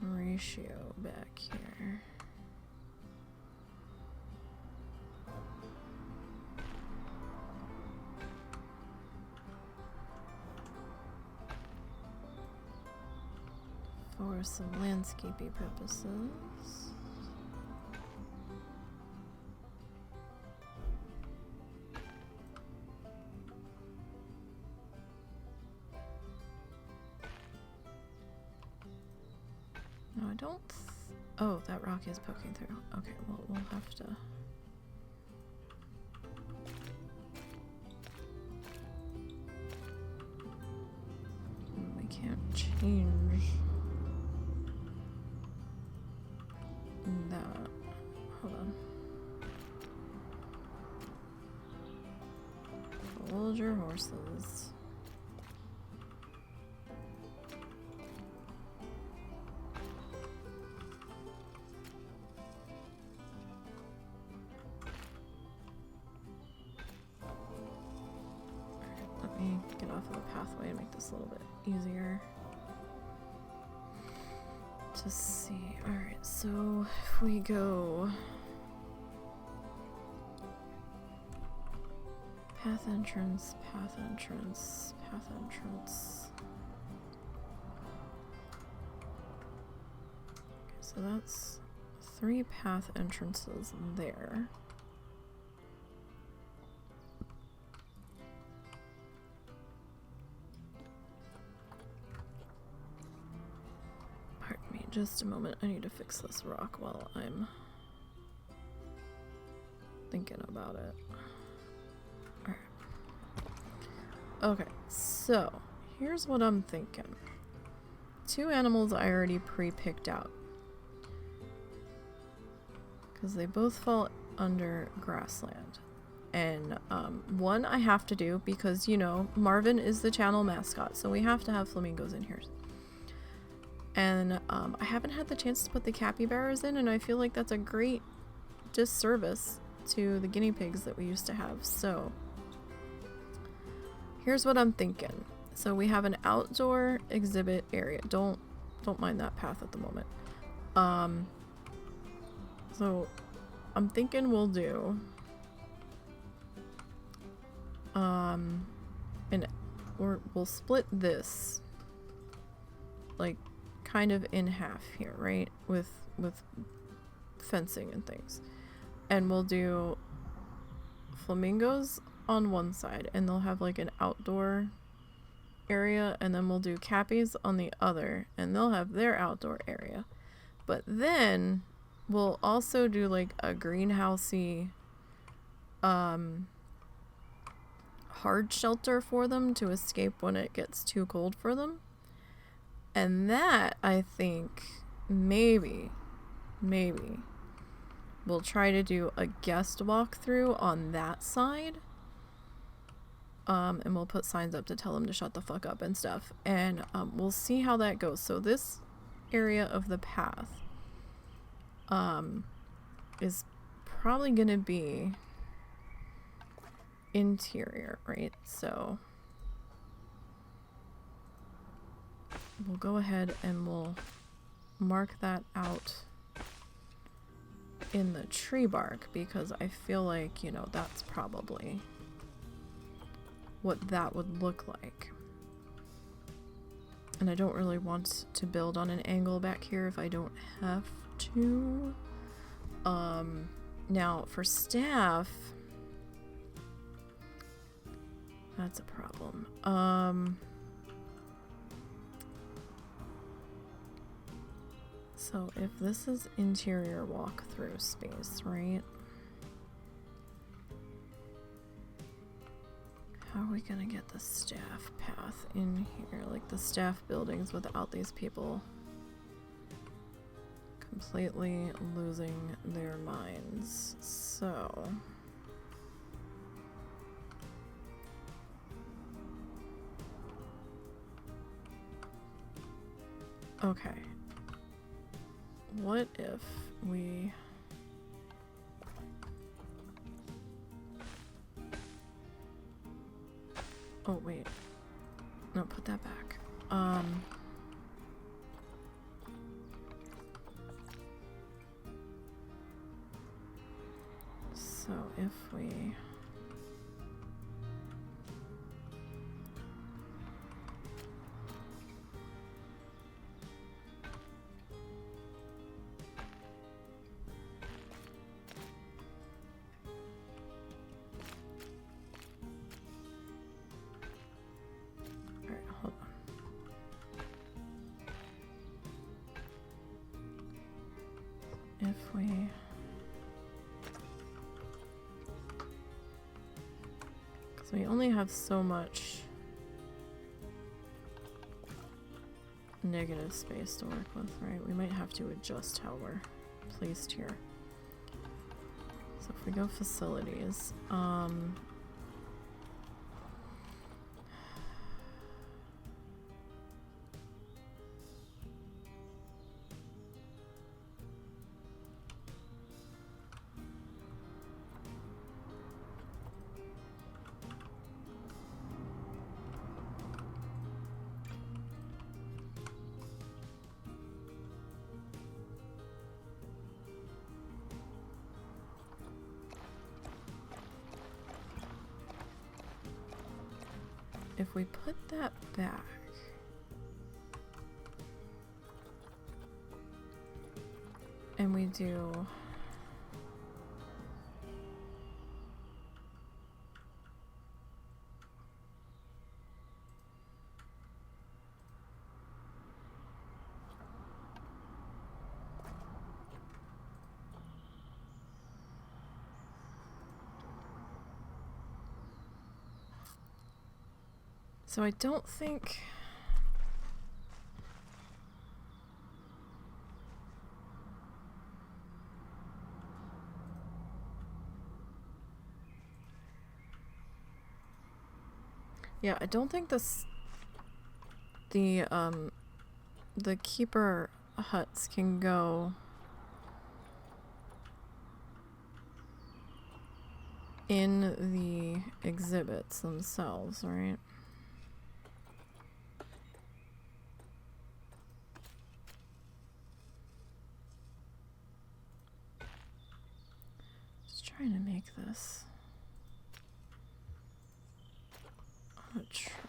ratio back here. For some landscaping purposes. No, I don't. Oh, that rock is poking through. Okay, well, we'll have to. We can't change that. Hold on. Hold your horses. Alright, let me get off of the pathway and make this a little bit easier to see. Alright, so if we go path entrance, path entrance, path entrance. Okay, so that's 3 path entrances there. Just a moment, I need to fix this rock while I'm thinking about it. Alright. Okay, so here's what I'm thinking. 2 animals I already pre-picked out, because they both fall under Grassland. And one I have to do because, you know, Marvin is the channel mascot, so we have to have flamingos in here. And I haven't had the chance to put the capybaras in, and I feel like that's a great disservice to the guinea pigs that we used to have. So here's what I'm thinking. So we have an outdoor exhibit area. Don't mind that path at the moment. So I'm thinking we'll do and we'll split this like kind of in half here, right? With fencing and things. And we'll do flamingos on one side, and they'll have like an outdoor area, and then we'll do cappies on the other, and they'll have their outdoor area. But then we'll also do like a greenhousey hard shelter for them to escape when it gets too cold for them. And that, I think, maybe we'll try to do a guest walkthrough on that side. And we'll put signs up to tell them to shut the fuck up and stuff. And we'll see how that goes. So this area of the path is probably going to be interior, right? So we'll go ahead and we'll mark that out in the tree bark, because I feel like, you know, that's probably what that would look like. And I don't really want to build on an angle back here if I don't have to. Now for staff, that's a problem. So if this is interior walkthrough space, right? How are we gonna get the staff path in here? Like the staff buildings without these people completely losing their minds. So okay. What if we oh wait, no, put that back. So if we because we only have so much negative space to work with, right? We might have to adjust how we're placed here. So if we go facilities, if we put that back, and we do so I don't think I don't think the keeper huts can go in the exhibits themselves, right? trying to make this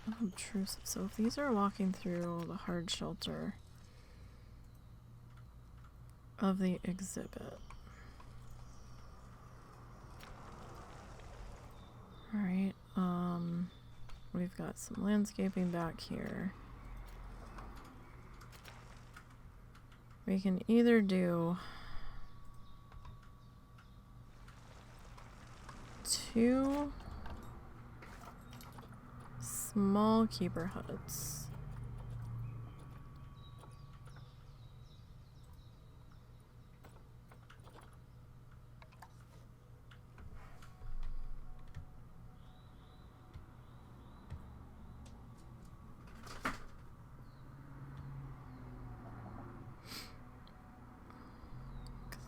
unobtrusive. So if these are walking through the hard shelter of the exhibit. Alright, we've got some landscaping back here. We can either do 2 small keeper huts.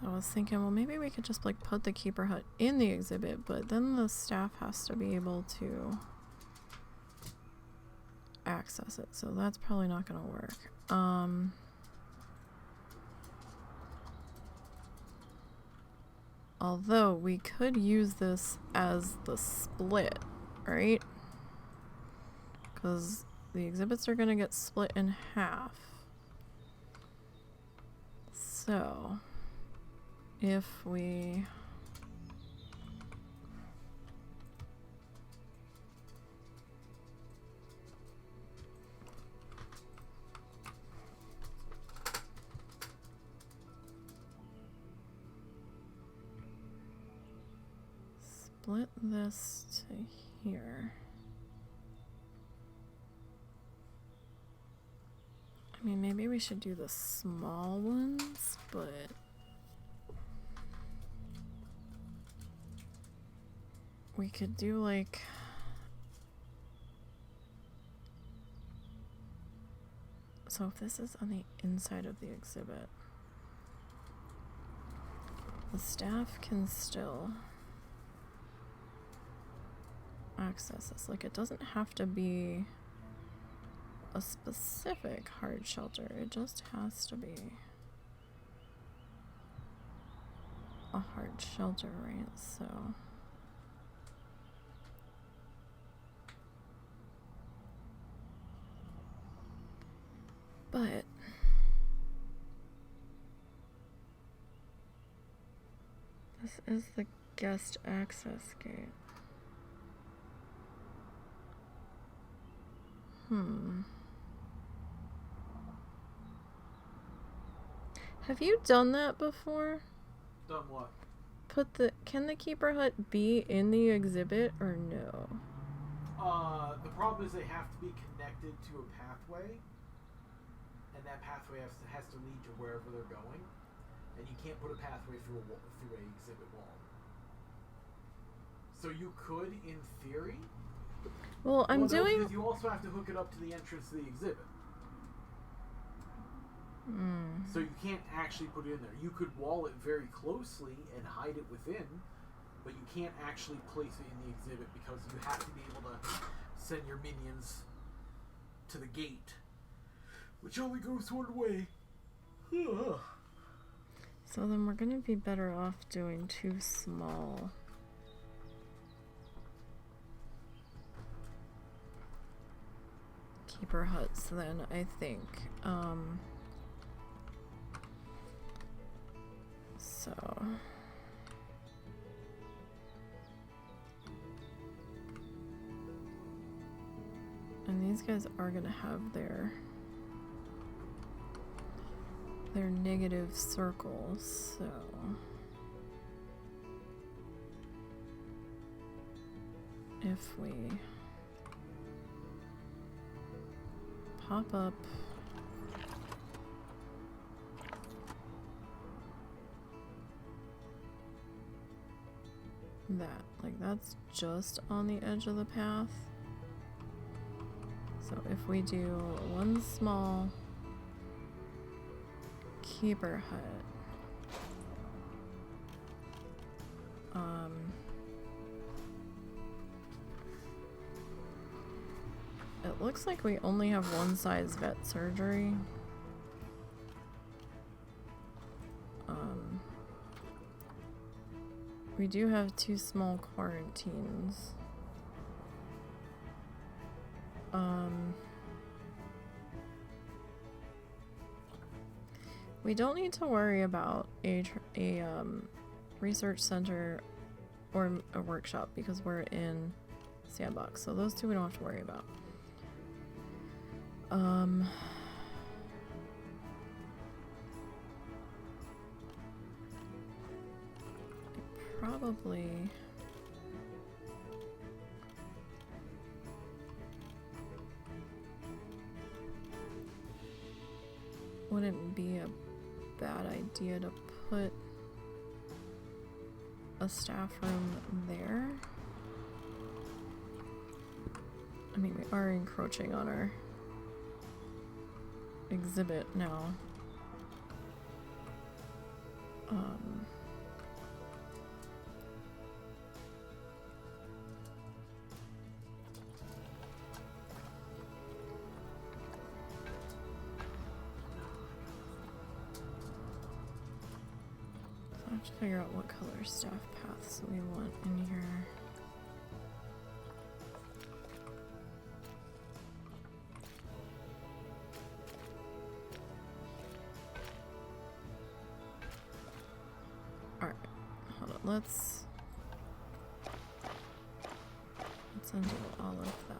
I was thinking, well, maybe we could just like put the keeper hut in the exhibit, but then the staff has to be able to access it, so that's probably not going to work. Although we could use this as the split, right? Because the exhibits are going to get split in half. So if we split this to here, I mean, maybe we should do the small ones, but we could do like so if this is on the inside of the exhibit, the staff can still access this. Like, it doesn't have to be a specific hard shelter, it just has to be a hard shelter, right? So but this is the guest access gate. Have you done that before? Done what? Can the keeper hut be in the exhibit or no? The problem is they have to be connected to a pathway, and that pathway has to lead to wherever they're going, and you can't put a pathway through a exhibit wall. So you could, in theory. Well, because you also have to hook it up to the entrance to the exhibit. So you can't actually put it in there. You could wall it very closely and hide it within, but you can't actually place it in the exhibit because you have to be able to send your minions to the gate, which only goes one way. So then we're gonna be better off doing 2 small. Keeper huts then, I think. So and these guys are gonna have their negative circles, so if we pop up that, like, that's just on the edge of the path. So if we do 1 small keeper hut, it looks like we only have 1 size vet surgery. we do have 2 small quarantines. We don't need to worry about a research center or a workshop because we're in Sandbox, so those 2 we don't have to worry about. Probably wouldn't be a bad idea to put a staff room there. I mean, we are encroaching on our exhibit now. So I have to figure out what color staff paths we want in here. Alright, hold on, let's undo all of that.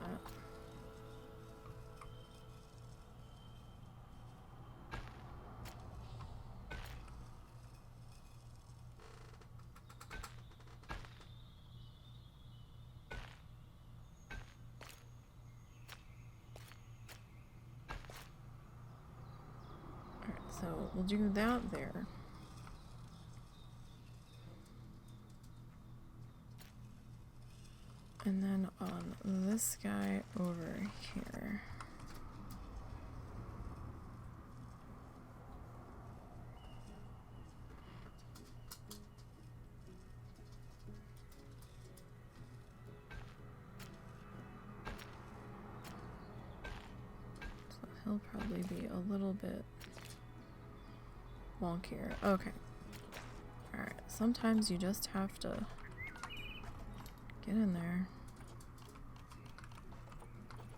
Alright, so we'll do that there. And then on this guy over here. So he'll probably be a little bit wonkier. Okay. Alright, sometimes you just have to get in there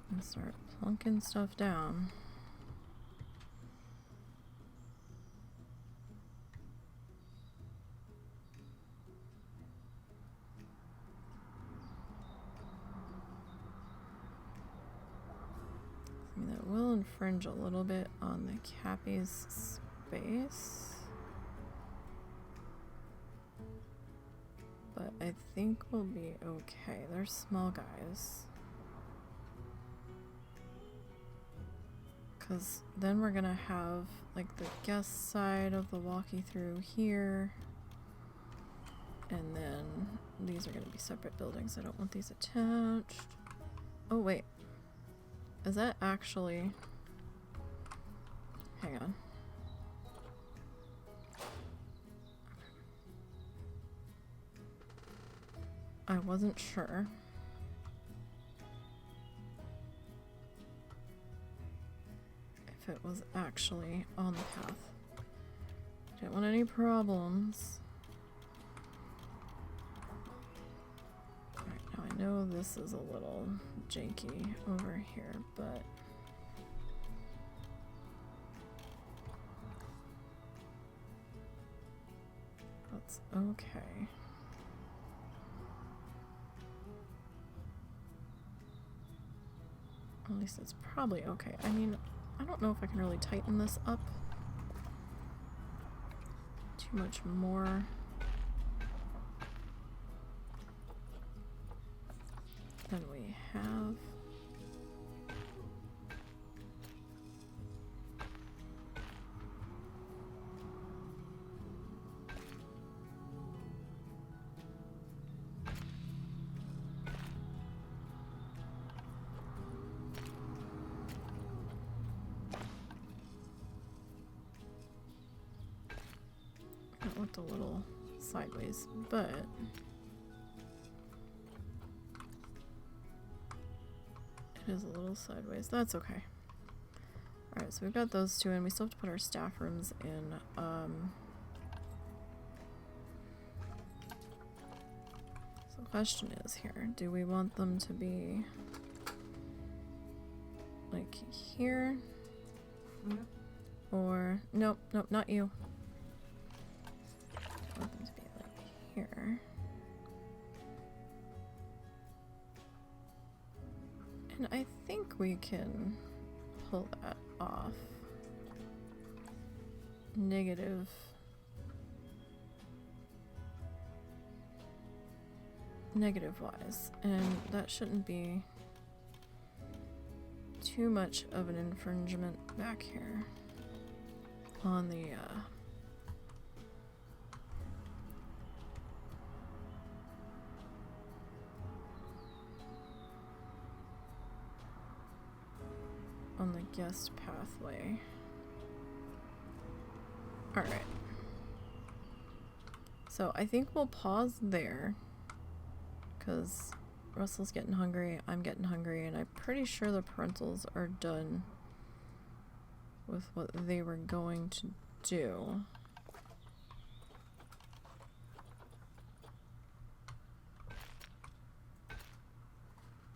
and start plunking stuff down. I mean, that will infringe a little bit on the Cappy's space. But I think we'll be okay. They're small guys. Because then we're gonna have like the guest side of the walkie-through here. And then these are gonna be separate buildings. I don't want these attached. Oh wait. Is that actually... Hang on. I wasn't sure. If it was actually on the path. Didn't want any problems. Alright, now I know this is a little janky over here, but that's okay. At least it's probably okay. I mean, I don't know if I can really tighten this up too much more than we have. That looked a little sideways, but it is a little sideways. That's okay. Alright, so we've got those 2 in. We still have to put our staff rooms in. question is here, do we want them to be like here? Or nope, not you. I want them to be like here. And I think we can pull that off. Negative wise, and that shouldn't be too much of an infringement back here on the guest pathway. Alright. So I think we'll pause there, because Russell's getting hungry, I'm getting hungry, and I'm pretty sure the parentals are done with what they were going to do.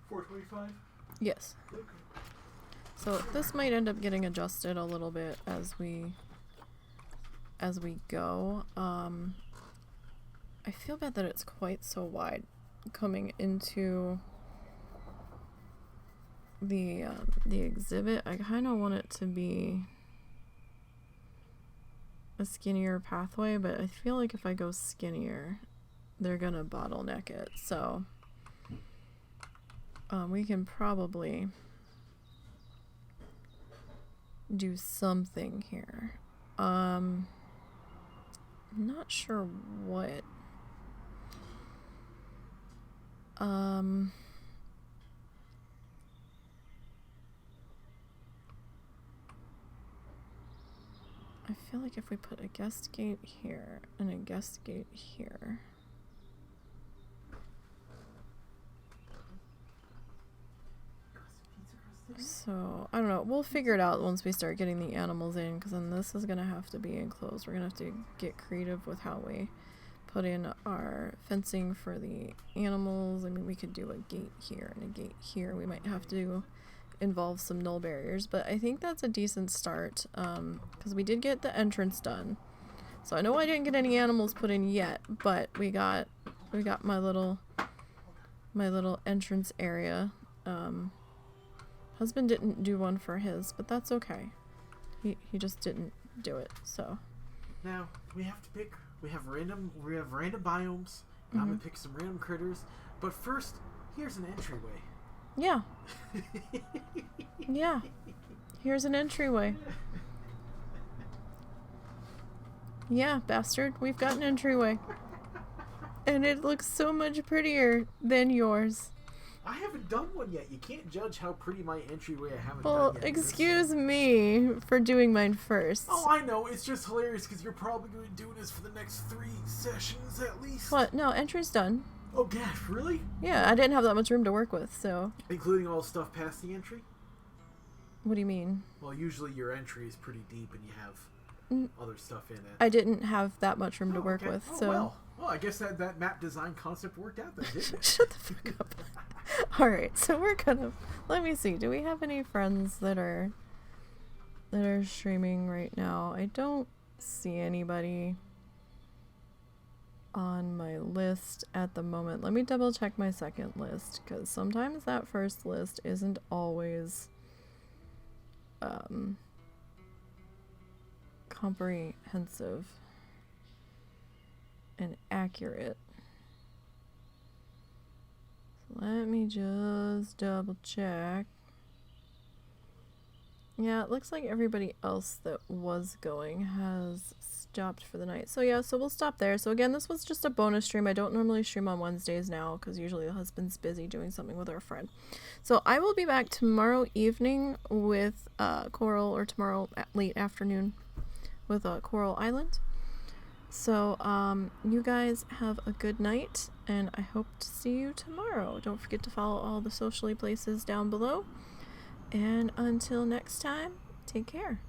$4.25? Yes. Okay. So this might end up getting adjusted a little bit as we go. I feel bad that it's quite so wide coming into the exhibit. I kind of want it to be a skinnier pathway, but I feel like if I go skinnier, they're gonna bottleneck it. So we can probably do something here. I'm not sure what. I feel like if we put a guest gate here and a guest gate here. So, I don't know. We'll figure it out once we start getting the animals in, because then this is going to have to be enclosed. We're going to have to get creative with how we put in our fencing for the animals. I mean, we could do a gate here and a gate here. We might have to involve some null barriers, but I think that's a decent start, because we did get the entrance done. So I know I didn't get any animals put in yet, but we got my little entrance area. Husband didn't do one for his, but that's okay. He just didn't do it. So now we have to pick. We have random biomes. I'm gonna pick some random critters. But first, here's an entryway. Yeah. Yeah. Here's an entryway. Yeah, bastard. We've got an entryway. And it looks so much prettier than yours. I haven't done one yet. You can't judge how pretty my entryway I haven't well, done yet. Excuse me for doing mine first. Oh, I know. It's just hilarious because you're probably going to be doing this for the next 3 sessions at least. What? No, entry's done. Oh, gosh, really? Yeah, I didn't have that much room to work with, so... Including all stuff past the entry? What do you mean? Well, usually your entry is pretty deep and you have other stuff in it. I didn't have that much room to work with, so... Well, I guess that map design concept worked out then, didn't it? Shut the fuck up. Alright, so we're gonna... Let me see, do we have any friends that are streaming right now? I don't see anybody on my list at the moment. Let me double check my second list, because sometimes that first list isn't always comprehensive and accurate. So let me just double check. Yeah, it looks like everybody else that was going has stopped for the night. So yeah, so we'll stop there. So again, this was just a bonus stream. I don't normally stream on Wednesdays now because usually the husband's busy doing something with our friend. So I will be back tomorrow evening with Coral, or tomorrow late afternoon with Coral Island. So you guys have a good night, and I hope to see you tomorrow. Don't forget to follow all the socially places down below. And until next time, take care.